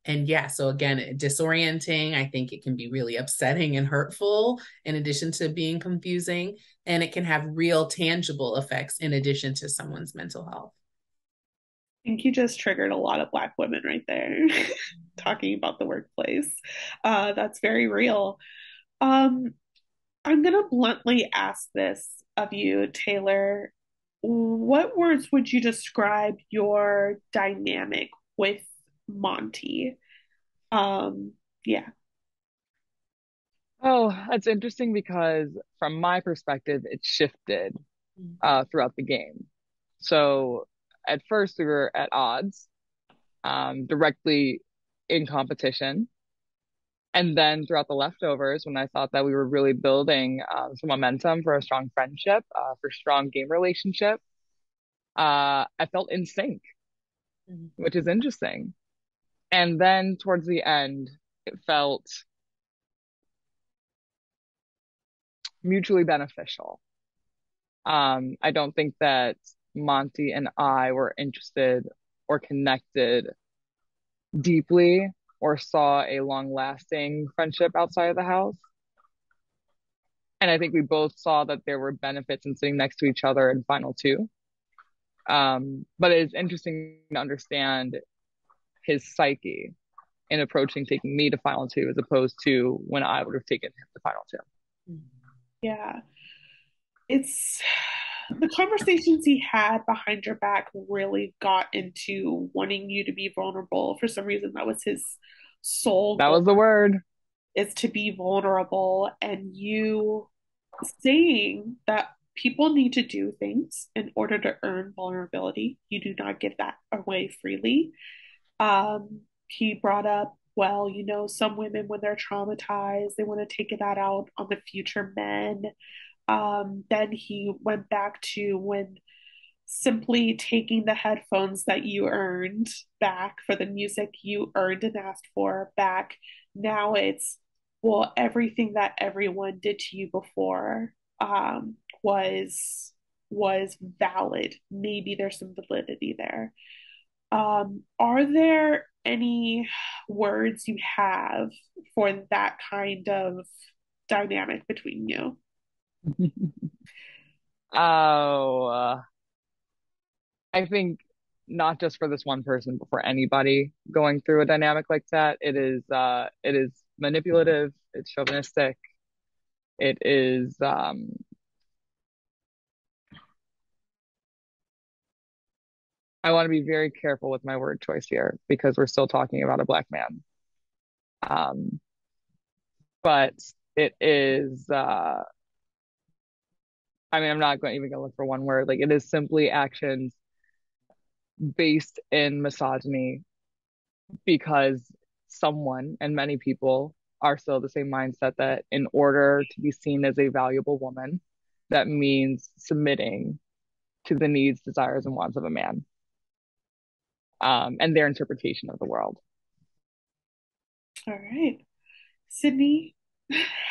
Speaker 2: And yeah, so again, disorienting. I think it can be really upsetting and hurtful, in addition to being confusing, and it can have real tangible effects in addition to someone's mental health.
Speaker 1: I think you just triggered a lot of Black women right there talking about the workplace. That's very real. Um, I'm going to bluntly ask this of you, Taylor. What words would you describe your dynamic with Monty? Um, yeah.
Speaker 3: Oh, that's interesting because from my perspective, it shifted throughout the game. So at first we were at odds, directly in competition. And then throughout the leftovers, when I thought that we were really building some momentum for a strong friendship, for strong game relationship, I felt in sync,
Speaker 2: Mhm.
Speaker 3: which is interesting. And then towards the end, it felt mutually beneficial. I don't think that Monty and I were interested or connected deeply or saw a long lasting friendship outside of the house. And I think we both saw that there were benefits in sitting next to each other in final two. But it's interesting to understand his psyche in approaching taking me to final two as opposed to when I would have taken him to final two.
Speaker 1: Yeah. It's the conversations he had behind your back really got into wanting you to be vulnerable. For some reason, that was his sole
Speaker 3: That
Speaker 1: goal,
Speaker 3: was the word.
Speaker 1: is to be vulnerable. And you saying that people need to do things in order to earn vulnerability. You do not give that away freely. He brought up, well, some women, when they're traumatized, they want to take that out on the future men. Then he went back to when simply taking the headphones that you earned back for the music you earned and asked for back. Now it's, well, everything that everyone did to you before was valid. Maybe there's some validity there. Are there any words you have for that kind of dynamic between you?
Speaker 3: Oh, I think not just for this one person, but for anybody going through a dynamic like that, it is manipulative, it's chauvinistic, it is I want to be very careful with my word choice here because we're still talking about a black man. Um, but it is I mean, I'm not going even gonna look for one word. Like it is simply actions based in misogyny because someone and many people are still the same mindset that in order to be seen as a valuable woman, that means submitting to the needs, desires, and wants of a man, and their interpretation of the world.
Speaker 1: All right. Sydnee,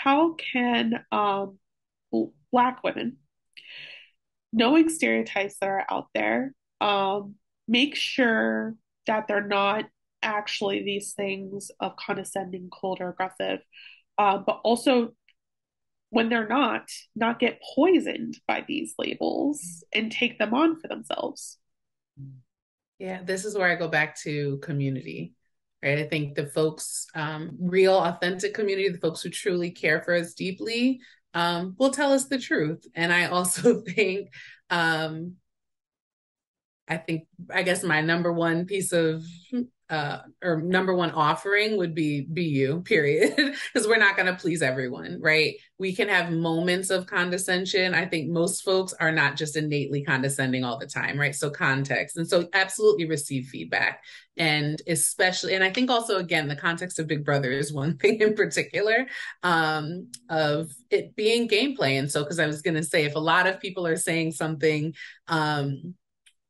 Speaker 1: how can Black women, knowing stereotypes that are out there, make sure that they're not actually these things of condescending, cold, or aggressive, but also when they're not get poisoned by these labels and take them on for themselves?
Speaker 2: Yeah, this is where I go back to community, right? I think the folks, real, authentic community, the folks who truly care for us deeply, will tell us the truth. And I also think, I guess my number one piece of or number one offering would be you, period. Because we're not going to please everyone, right? We can have moments of condescension. I think most folks are not just innately condescending all the time, right? So context. And so absolutely receive feedback. And especially, and I think also, again, the context of Big Brother is one thing in particular, of it being gameplay. And so, because I was going to say, if a lot of people are saying something,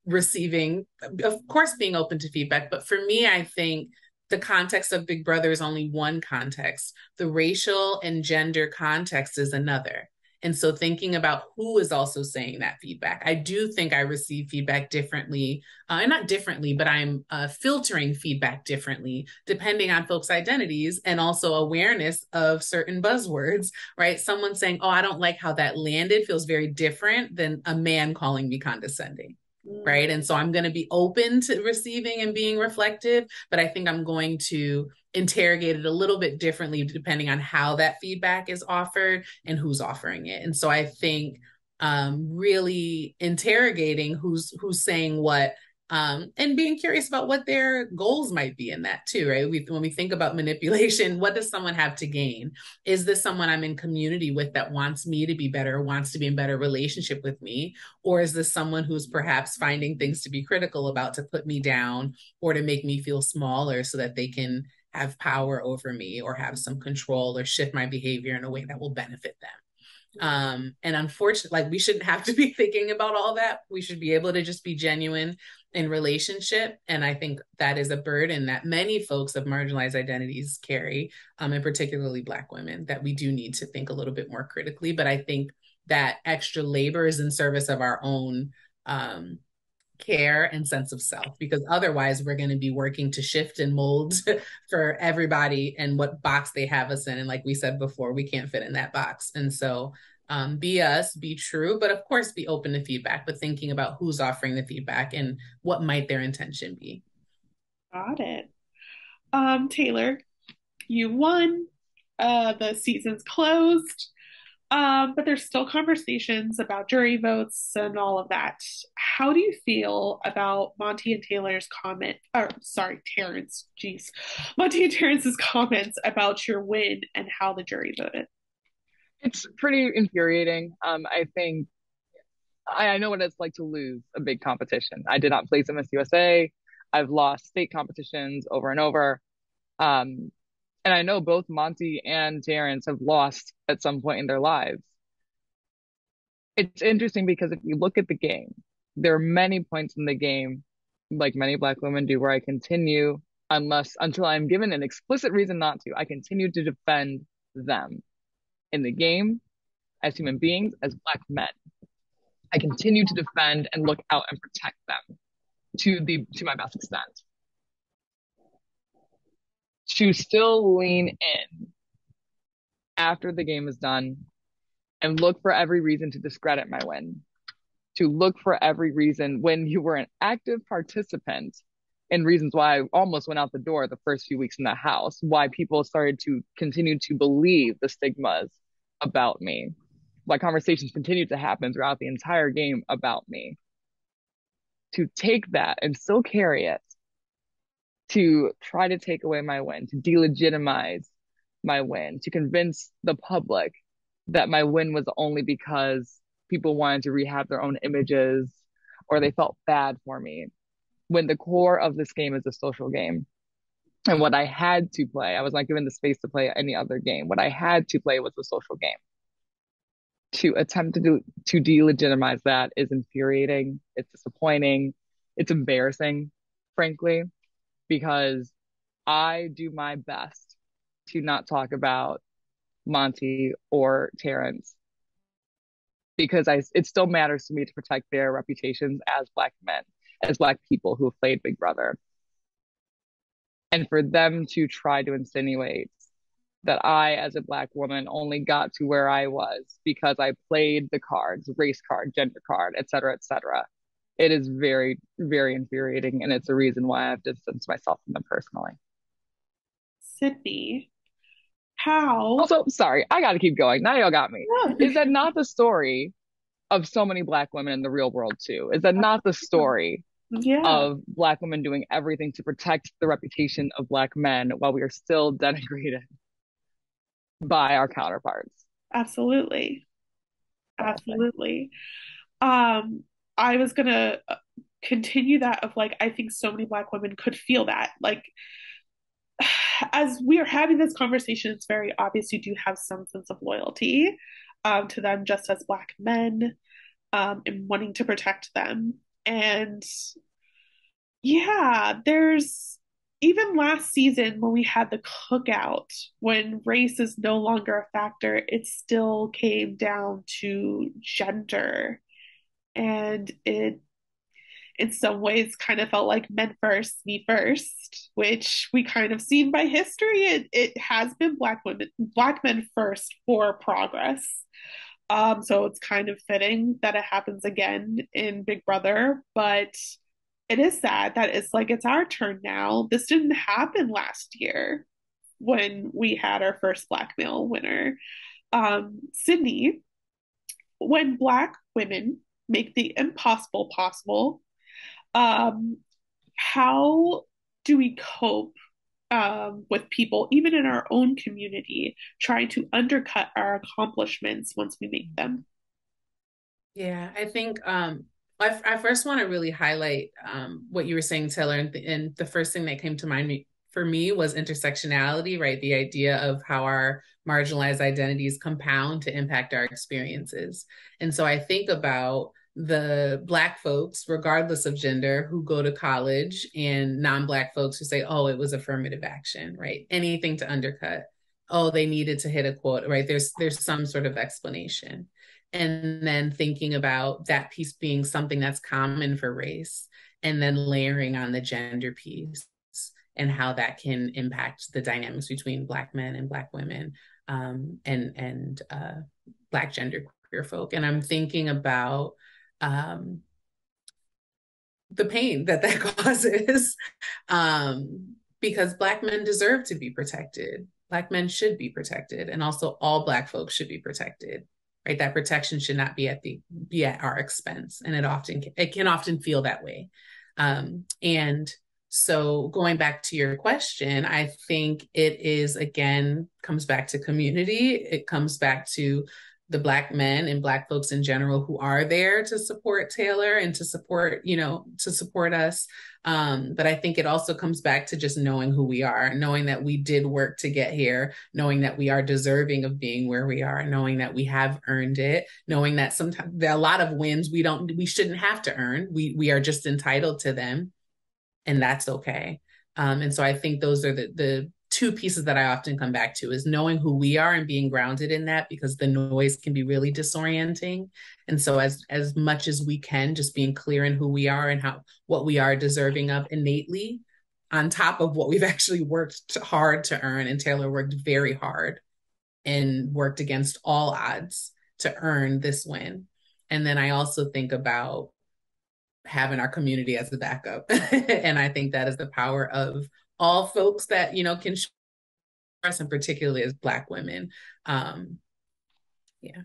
Speaker 2: receiving, of course, being open to feedback. But for me, I think the context of Big Brother is only one context. The racial and gender context is another. And so thinking about who is also saying that feedback, I do think I receive feedback differently, and not differently, but I'm filtering feedback differently depending on folks' identities and also awareness of certain buzzwords, right? Someone saying, oh, I don't like how that landed feels very different than a man calling me condescending. Right. And so I'm going to be open to receiving and being reflective, but I think I'm going to interrogate it a little bit differently depending on how that feedback is offered and who's offering it. And so I think really interrogating who's saying what, and being curious about what their goals might be in that too, right? When we think about manipulation, what does someone have to gain? Is this someone I'm in community with that wants me to be better, wants to be in better relationship with me? Or is this someone who's perhaps finding things to be critical about to put me down or to make me feel smaller so that they can have power over me or have some control or shift my behavior in a way that will benefit them. And unfortunately, like we shouldn't have to be thinking about all that. We should be able to just be genuine in relationship. And I think that is a burden that many folks of marginalized identities carry, and particularly Black women, that we do need to think a little bit more critically. But I think that extra labor is in service of our own care and sense of self, because otherwise we're going to be working to shift and mold for everybody and what box they have us in. And like we said before, we can't fit in that box. And so be us, be true, but of course be open to feedback, but thinking about who's offering the feedback and what might their intention be.
Speaker 1: Got it. Taylor, you won. The season's closed. But there's still conversations about jury votes and all of that. How do you feel about Monty and Taylor's comment? Or sorry, Terrence. Jeez, Monty and Terrence's comments about your win and how the jury voted.
Speaker 3: It's pretty infuriating. I think I know what it's like to lose a big competition. I did not place Miss USA. I've lost state competitions over and over. Um, and I know both Monty and Terrence have lost at some point in their lives. It's interesting because if you look at the game, there are many points in the game, like many Black women do, where I continue, until I'm given an explicit reason not to, I continue to defend them in the game as human beings, as Black men. I continue to defend and look out and protect them to my best extent. To still lean in after the game is done and look for every reason to discredit my win, to look for every reason when you were an active participant and reasons why I almost went out the door the first few weeks in the house, why people started to continue to believe the stigmas about me, why conversations continued to happen throughout the entire game about me. To take that and still carry it, to try to take away my win, to delegitimize my win, to convince the public that my win was only because people wanted to rehab their own images or they felt bad for me, when the core of this game is a social game. And what I had to play, I was not given the space to play any other game. What I had to play was the social game. To attempt to delegitimize that is infuriating. It's disappointing. It's embarrassing, frankly, because I do my best to not talk about Monty or Terrence, because it still matters to me to protect their reputations as Black men, as Black people who have played Big Brother. And for them to try to insinuate that I, as a Black woman, only got to where I was because I played the cards, race card, gender card, et cetera, et cetera. It is very, very infuriating. And it's a reason why I've distanced myself from them personally.
Speaker 1: Sydnee, how?
Speaker 3: Also, sorry, I got to keep going. Now y'all got me.
Speaker 1: Yeah.
Speaker 3: Is that not the story of so many Black women in the real world too? Is that not the story of Black women doing everything to protect the reputation of Black men while we are still denigrated by our counterparts?
Speaker 1: Absolutely. Absolutely. I was gonna continue that of like, I think so many Black women could feel that. Like, as we are having this conversation, it's very obvious you do have some sense of loyalty to them just as Black men, and wanting to protect them. And yeah, there's even last season when we had the cookout, when race is no longer a factor, it still came down to gender. And it, in some ways, kind of felt like men first, me first, which we kind of seen by history. It has been Black men first for progress. So it's kind of fitting that it happens again in Big Brother, but it is sad that it's like it's our turn now. This didn't happen last year when we had our first Black male winner. Sydnee, when Black women make the impossible possible, um, how do we cope with people, even in our own community, trying to undercut our accomplishments once we make them?
Speaker 2: Yeah, I think I first want to really highlight what you were saying, Taylor, and the first thing that came to mind for me was intersectionality, right? The idea of how our marginalized identities compound to impact our experiences. And so I think about the Black folks, regardless of gender, who go to college, and non-Black folks who say, oh, it was affirmative action, right? Anything to undercut. Oh, they needed to hit a quota, right? There's some sort of explanation. And then thinking about that piece being something that's common for race, and then layering on the gender piece and how that can impact the dynamics between Black men and Black women, and Black gender queer folk. And I'm thinking about the pain that that causes, because Black men deserve to be protected. Black men should be protected, and also all Black folks should be protected. Right, that protection should not be at our expense, and it can often feel that way. And so going back to your question, I think it is, again, comes back to community. It comes back to the Black men and Black folks in general who are there to support Taylor and to support, to support us. But I think it also comes back to just knowing who we are, knowing that we did work to get here, knowing that we are deserving of being where we are, knowing that we have earned it, knowing that sometimes there are a lot of wins we shouldn't have to earn. We are just entitled to them, and that's okay. And so I think those are the two pieces that I often come back to, is knowing who we are and being grounded in that, because the noise can be really disorienting. And so as much as we can, just being clear in who we are and what we are deserving of innately, on top of what we've actually worked hard to earn. And Taylor worked very hard and worked against all odds to earn this win. And then I also think about having our community as the backup. And I think that is the power of all folks that, can show us, and particularly as Black women. Yeah.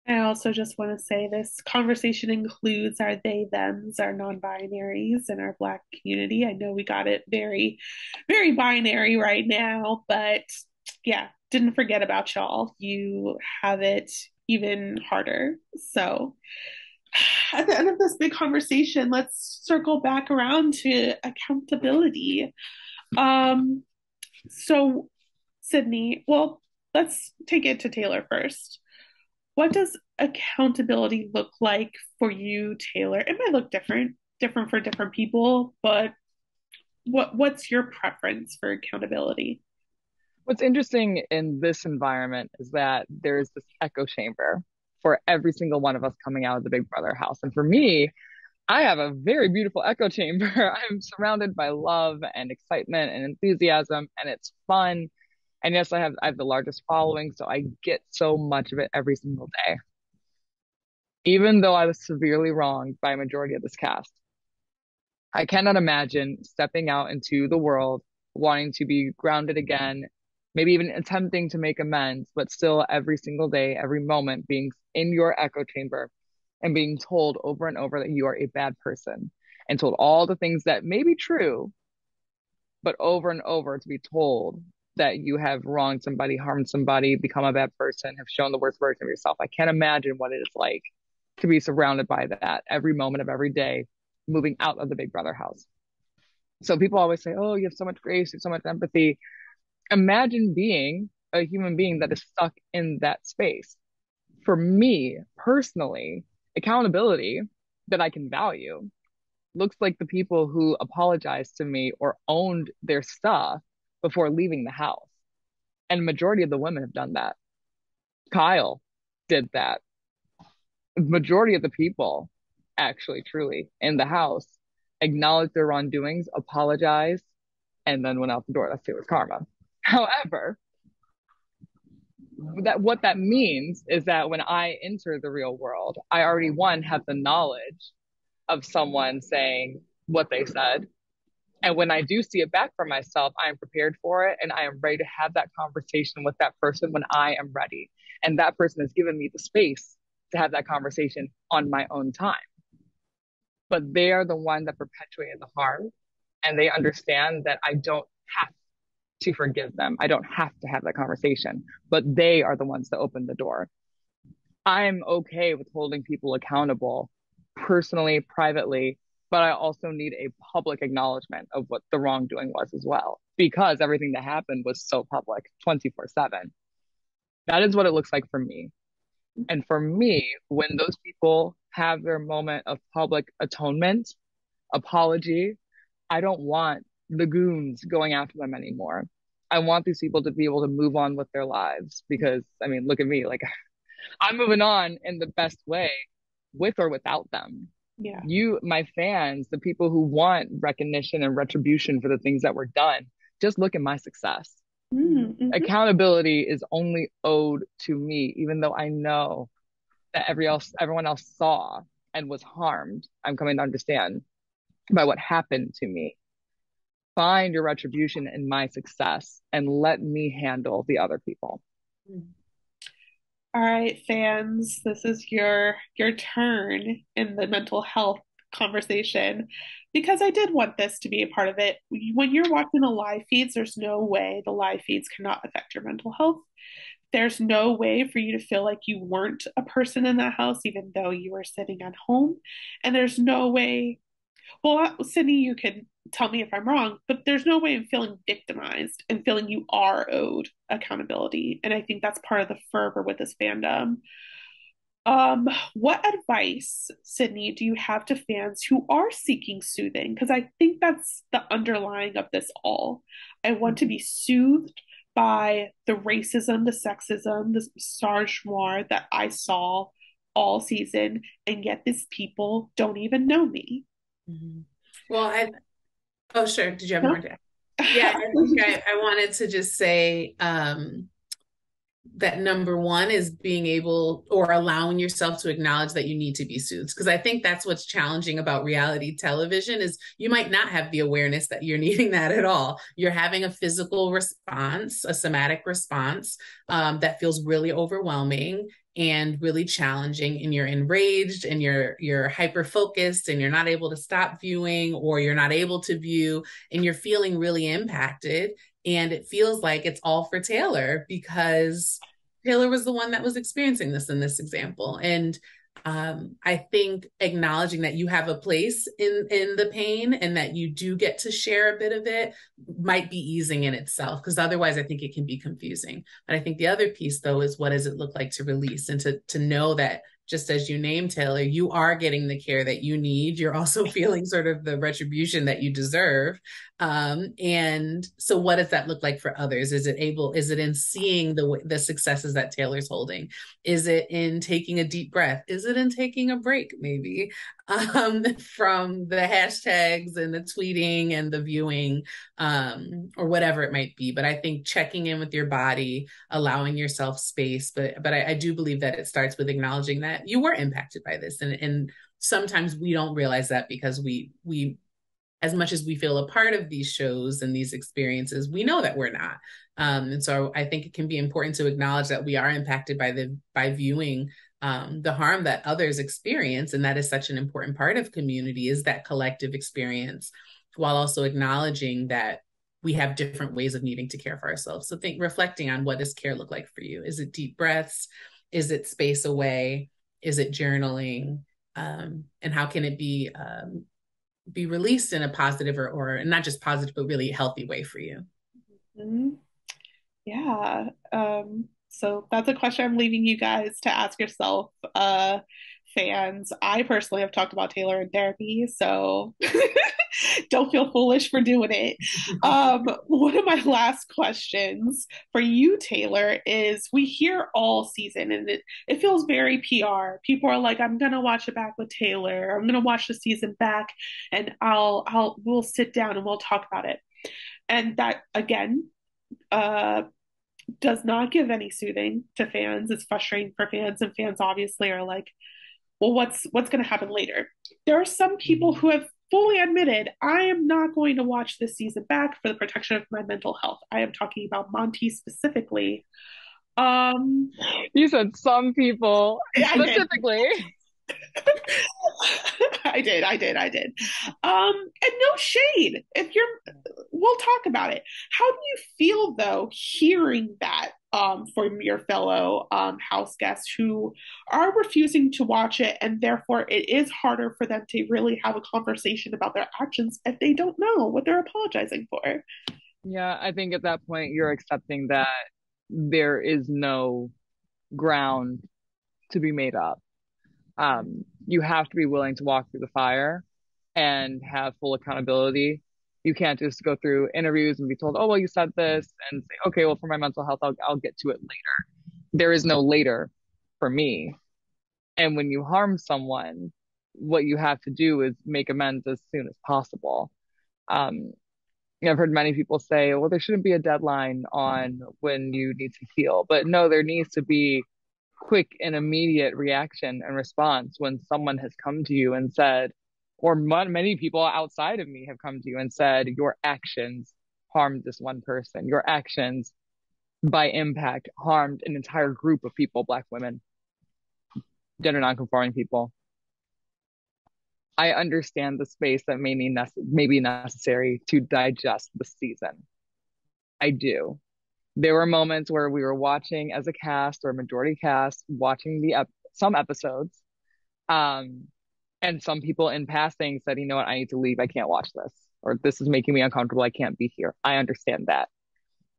Speaker 1: I also just want to say this conversation includes our they, thems, our non binaries, and our Black community. I know we got it very, very binary right now, but yeah, didn't forget about y'all. You have it even harder. So, at the end of this big conversation, let's circle back around to accountability. Um, so, Sydnee, well, let's take it to Taylor first. What does accountability look like for you, Taylor? It might look different for different people, but what's your preference for accountability?
Speaker 3: What's interesting in this environment is that there's this echo chamber for every single one of us coming out of the Big Brother house. And for me, I have a very beautiful echo chamber. I'm surrounded by love and excitement and enthusiasm, and it's fun. And yes, I have the largest following, so I get so much of it every single day. Even though I was severely wronged by a majority of this cast, I cannot imagine stepping out into the world, wanting to be grounded again, maybe even attempting to make amends, but still every single day, every moment being in your echo chamber and being told over and over that you are a bad person, and told all the things that may be true, but over and over to be told that you have wronged somebody, harmed somebody, become a bad person, have shown the worst version of yourself. I can't imagine what it is like to be surrounded by that every moment of every day, moving out of the Big Brother house. So people always say, oh, you have so much grace, you have so much empathy. Imagine being a human being that is stuck in that space. For me personally, accountability that I can value looks like the people who apologized to me or owned their stuff before leaving the house. And the majority of the women have done that. Kyle did that. The majority of the people, actually, truly, in the house acknowledged their wrongdoings, apologized, and then went out the door. That's it, was karma. However, what that means is that when I enter the real world, I already, one, have the knowledge of someone saying what they said. And when I do see it back for myself, I am prepared for it, and I am ready to have that conversation with that person when I am ready. And that person has given me the space to have that conversation on my own time. But they are the one that perpetuated the harm, and they understand that I don't have to forgive them. I don't have to have that conversation, but they are the ones that open the door. I'm okay with holding people accountable personally, privately, but I also need a public acknowledgement of what the wrongdoing was as well, because everything that happened was so public 24/7. That is what it looks like for me. And for me, when those people have their moment of public atonement, apology, I don't want the goons going after them anymore. I want these people to be able to move on with their lives because, I mean, look at me. Like, I'm moving on in the best way with or without them.
Speaker 1: Yeah.
Speaker 3: You, my fans, the people who want recognition and retribution for the things that were done, just look at my success.
Speaker 1: Mm-hmm.
Speaker 3: Accountability is only owed to me, even though I know that everyone else saw and was harmed. I'm coming to understand by what happened to me. Find your retribution in my success and let me handle the other people.
Speaker 1: All right, fans, this is your turn in the mental health conversation because I did want this to be a part of it. When you're watching the live feeds, there's no way the live feeds cannot affect your mental health. There's no way for you to feel like you weren't a person in that house, even though you were sitting at home. And there's no way, well, Sydnee, you can tell me if I'm wrong, but there's no way of feeling victimized and feeling you are owed accountability. And I think that's part of the fervor with this fandom. What advice, Sydnee, do you have to fans who are seeking soothing? Because I think that's the underlying of this all. I want to be soothed by the racism, the sexism, the misogyny that I saw all season, and yet these people don't even know me.
Speaker 2: Mm-hmm. Well, oh, sure. Did you have
Speaker 1: No?
Speaker 2: more to add? Yeah, I think I wanted to just say, that number one is being able or allowing yourself to acknowledge that you need to be soothed, because I think that's what's challenging about reality television is you might not have the awareness that you're needing that at all. You're having a physical response, a somatic response, that feels really overwhelming and really challenging, and you're enraged and you're hyper focused and you're not able to stop viewing, or you're not able to view, and you're feeling really impacted. And it feels like it's all for Taylor because Taylor was the one that was experiencing this in this example. And I think acknowledging that you have a place in the pain and that you do get to share a bit of it might be easing in itself, because otherwise I think it can be confusing. But I think the other piece, though, is what does it look like to release and to know that, just as you named Taylor, you are getting the care that you need. You're also feeling sort of the retribution that you deserve. And so what does that look like for others? Is it in seeing the successes that Taylor's holding? Is it in taking a deep breath? Is it in taking a break, maybe, from the hashtags and the tweeting and the viewing, or whatever it might be? But I think checking in with your body, allowing yourself space. But I do believe that it starts with acknowledging that you were impacted by this. And sometimes we don't realize that because we as much as we feel a part of these shows and these experiences, we know that we're not. And so I think it can be important to acknowledge that we are impacted by viewing the harm that others experience. And that is such an important part of community, is that collective experience, while also acknowledging that we have different ways of needing to care for ourselves. So reflecting on, what does care look like for you? Is it deep breaths? Is it space away? Is it journaling? And how can it be released in a positive or not just positive, but really healthy way for you?
Speaker 1: Mm-hmm. Yeah. So that's a question I'm leaving you guys to ask yourself, fans. I personally have talked about Taylor in therapy, so don't feel foolish for doing it. One of my last questions for you, Taylor, is we hear all season and it feels very PR. People are like, I'm gonna watch it back with Taylor. I'm gonna watch the season back and we'll sit down and we'll talk about it. And that again, does not give any soothing to fans. It's frustrating for fans, and fans obviously are like, well, what's going to happen later? There are some people who have fully admitted, I am not going to watch this season back for the protection of my mental health. I am talking about Monty specifically.
Speaker 3: You said some people specifically.
Speaker 1: I did. And no shade. We'll talk about it. How do you feel though, hearing that from your fellow house guests who are refusing to watch it, and therefore it is harder for them to really have a conversation about their actions if they don't know what they're apologizing for.
Speaker 3: Yeah, I think at that point you're accepting that there is no ground to be made up. You have to be willing to walk through the fire and have full accountability. You can't just go through interviews and be told, oh, well, you said this, and say, okay, well, for my mental health, I'll get to it later. There is no later for me. And when you harm someone, what you have to do is make amends as soon as possible. Um, I've heard many people say, well, there shouldn't be a deadline on when you need to heal. But no, there needs to be quick and immediate reaction and response when someone has come to you and said, or many people outside of me have come to you and said, your actions harmed this one person. Your actions by impact harmed an entire group of people, Black women, gender nonconforming people. I understand the space that may be necessary to digest the season. I do. There were moments where we were watching as a cast or a majority cast, watching some episodes, and some people in passing said, you know what, I need to leave. I can't watch this, or this is making me uncomfortable. I can't be here. I understand that.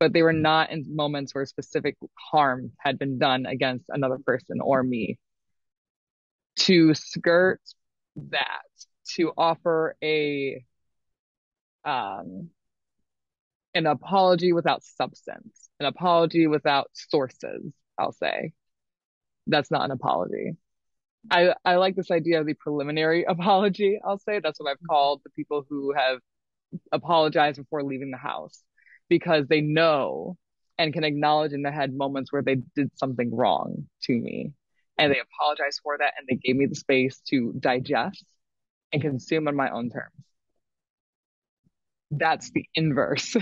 Speaker 3: But they were not in moments where specific harm had been done against another person or me. To skirt that, to offer um, an apology without substance, an apology without sources, I'll say. That's not an apology. I like this idea of the preliminary apology, I'll say. That's what I've called the people who have apologized before leaving the house, because they know and can acknowledge in their head moments where they did something wrong to me. And they apologized for that, and they gave me the space to digest and consume on my own terms. That's the inverse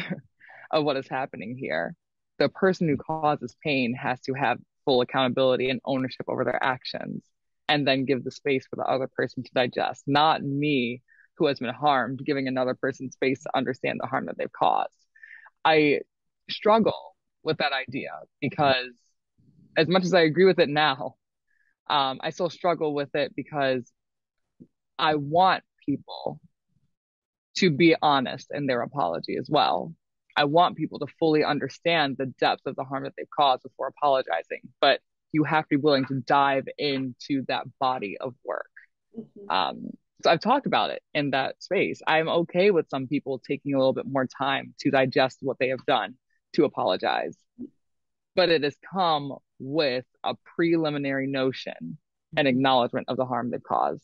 Speaker 3: of what is happening here. The person who causes pain has to have full accountability and ownership over their actions, and then give the space for the other person to digest, not me who has been harmed, giving another person space to understand the harm that they've caused. I struggle with that idea because, as much as I agree with it now, I still struggle with it because I want people to be honest in their apology as well. I want people to fully understand the depth of the harm that they've caused before apologizing, but you have to be willing to dive into that body of work. Mm-hmm. So I've talked about it in that space. I'm okay with some people taking a little bit more time to digest what they have done, to apologize. But it has come with a preliminary notion and acknowledgement of the harm they've caused.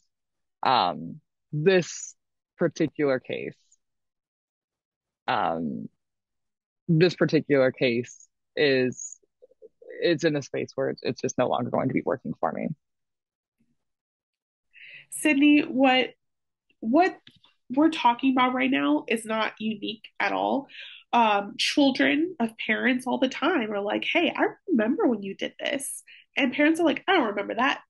Speaker 3: This particular case, is it's in a space where it's just no longer going to be working for me.
Speaker 1: Sydnee, what we're talking about right now is not unique at all. Children of parents all the time are like, hey, I remember when you did this. And parents are like, I don't remember that.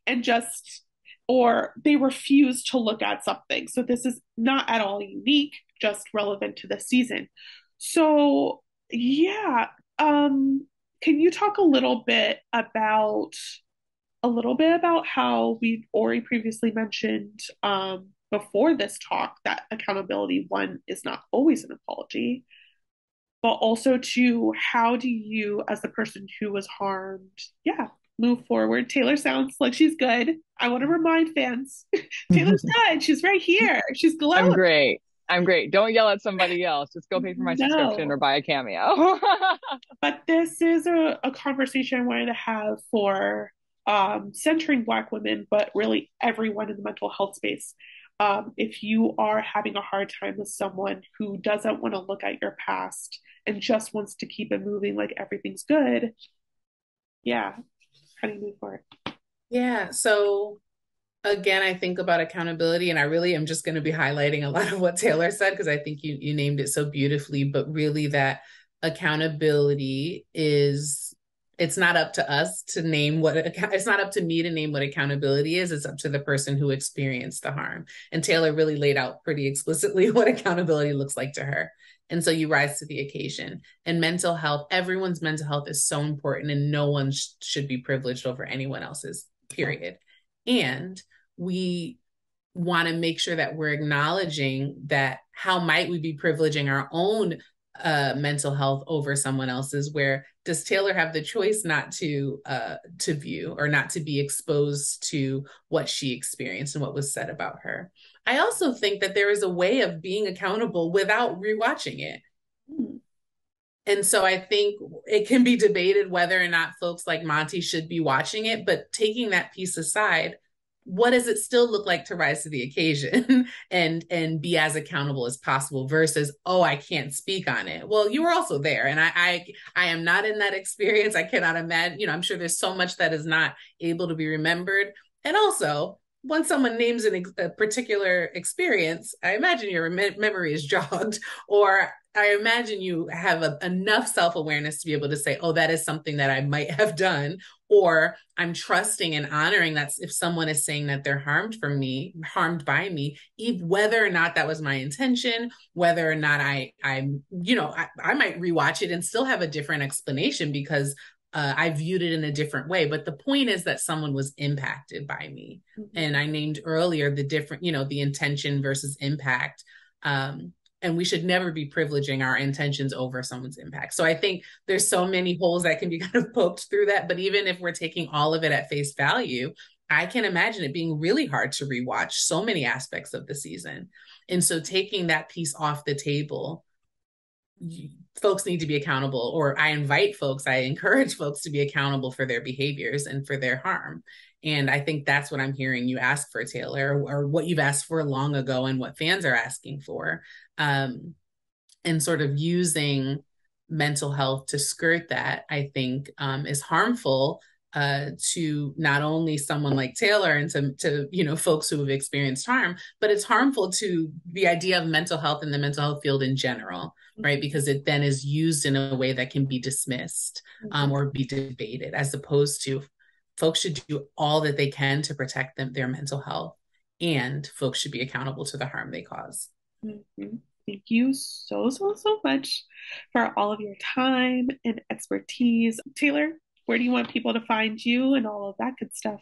Speaker 1: And just, or they refuse to look at something. So this is not at all unique, just relevant to the season. So, yeah, can you talk a little bit about how we already previously mentioned before this talk that accountability, one, is not always an apology, but also to how do you, as the person who was harmed, yeah, move forward. Taylor sounds like she's good. I want to remind fans, Taylor's good. She's right here. She's glowing.
Speaker 3: I'm great. Don't yell at somebody else. Just go pay for my subscription or buy a cameo.
Speaker 1: But this is a conversation I wanted to have for centering Black women, but really everyone in the mental health space. If you are having a hard time with someone who doesn't want to look at your past and just wants to keep it moving like everything's good, yeah, how do you move forward?
Speaker 2: Yeah, so again, I think about accountability, and I really am just going to be highlighting a lot of what Taylor said, because I think you named it so beautifully, but really that accountability is, it's not up to us to name it's not up to me to name what accountability is. It's up to the person who experienced the harm. And Taylor really laid out pretty explicitly what accountability looks like to her. And so you rise to the occasion. And mental health, everyone's mental health is so important, and no one should be privileged over anyone else's, period. And we want to make sure that we're acknowledging that how might we be privileging our own mental health over someone else's. Where does Taylor have the choice not to view or not to be exposed to what she experienced and what was said about her? I also think that there is a way of being accountable without rewatching it. And so I think it can be debated whether or not folks like Monty should be watching it, but taking that piece aside, what does it still look like to rise to the occasion and be as accountable as possible versus, oh, I can't speak on it. Well, you were also there, and I am not in that experience. I cannot imagine, I'm sure there's so much that is not able to be remembered. And also, when someone names a particular experience, I imagine your memory is jogged, or I imagine you have enough self-awareness to be able to say, oh, that is something that I might have done, or I'm trusting and honoring that if someone is saying that they're harmed by me, whether or not that was my intention, whether or not I might rewatch it and still have a different explanation because I viewed it in a different way. But the point is that someone was impacted by me. Mm-hmm. And I named earlier the different, the intention versus impact. And we should never be privileging our intentions over someone's impact. So I think there's so many holes that can be kind of poked through that. But even if we're taking all of it at face value, I can imagine it being really hard to rewatch so many aspects of the season. And so taking that piece off the table, folks need to be accountable, or I encourage folks to be accountable for their behaviors and for their harm. And I think that's what I'm hearing you ask for, Taylor, or what you've asked for long ago and what fans are asking for. And sort of using mental health to skirt that, I think, is harmful to not only someone like Taylor and to folks who have experienced harm, but it's harmful to the idea of mental health and the mental health field in general, right? Because it then is used in a way that can be dismissed or be debated, as opposed to folks should do all that they can to protect their mental health, and folks should be accountable to the harm they cause.
Speaker 1: Mm-hmm. Thank you so much for all of your time and expertise. Taylor, where do you want people to find you and all of that good stuff?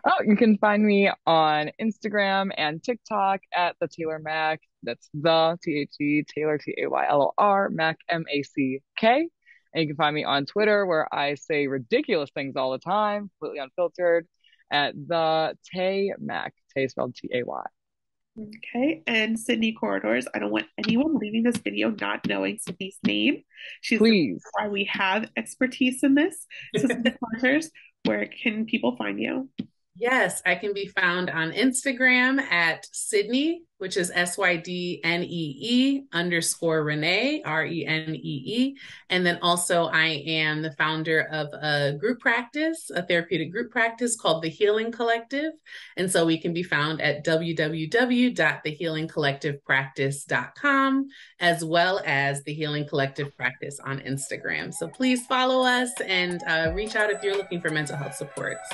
Speaker 3: Oh, you can find me on Instagram and TikTok at the Taylor Mac. That's the THE Taylor TAYLOR Mac MACK. And you can find me on Twitter, where I say ridiculous things all the time, completely unfiltered, at the Tay Mac. Tay spelled TAY.
Speaker 1: Okay, and Sydnee Corridors. I don't want anyone leaving this video not knowing Sydnee's name. She's why we have expertise in this. So Sydnee Corridors, where can people find you?
Speaker 2: Yes, I can be found on Instagram at Sydnee, which is SYDNEE _Renee, RENEE. And then also I am the founder of a group practice, a therapeutic group practice called The Healing Collective. And so we can be found at www.thehealingcollectivepractice.com, as well as The Healing Collective Practice on Instagram. So please follow us and reach out if you're looking for mental health supports.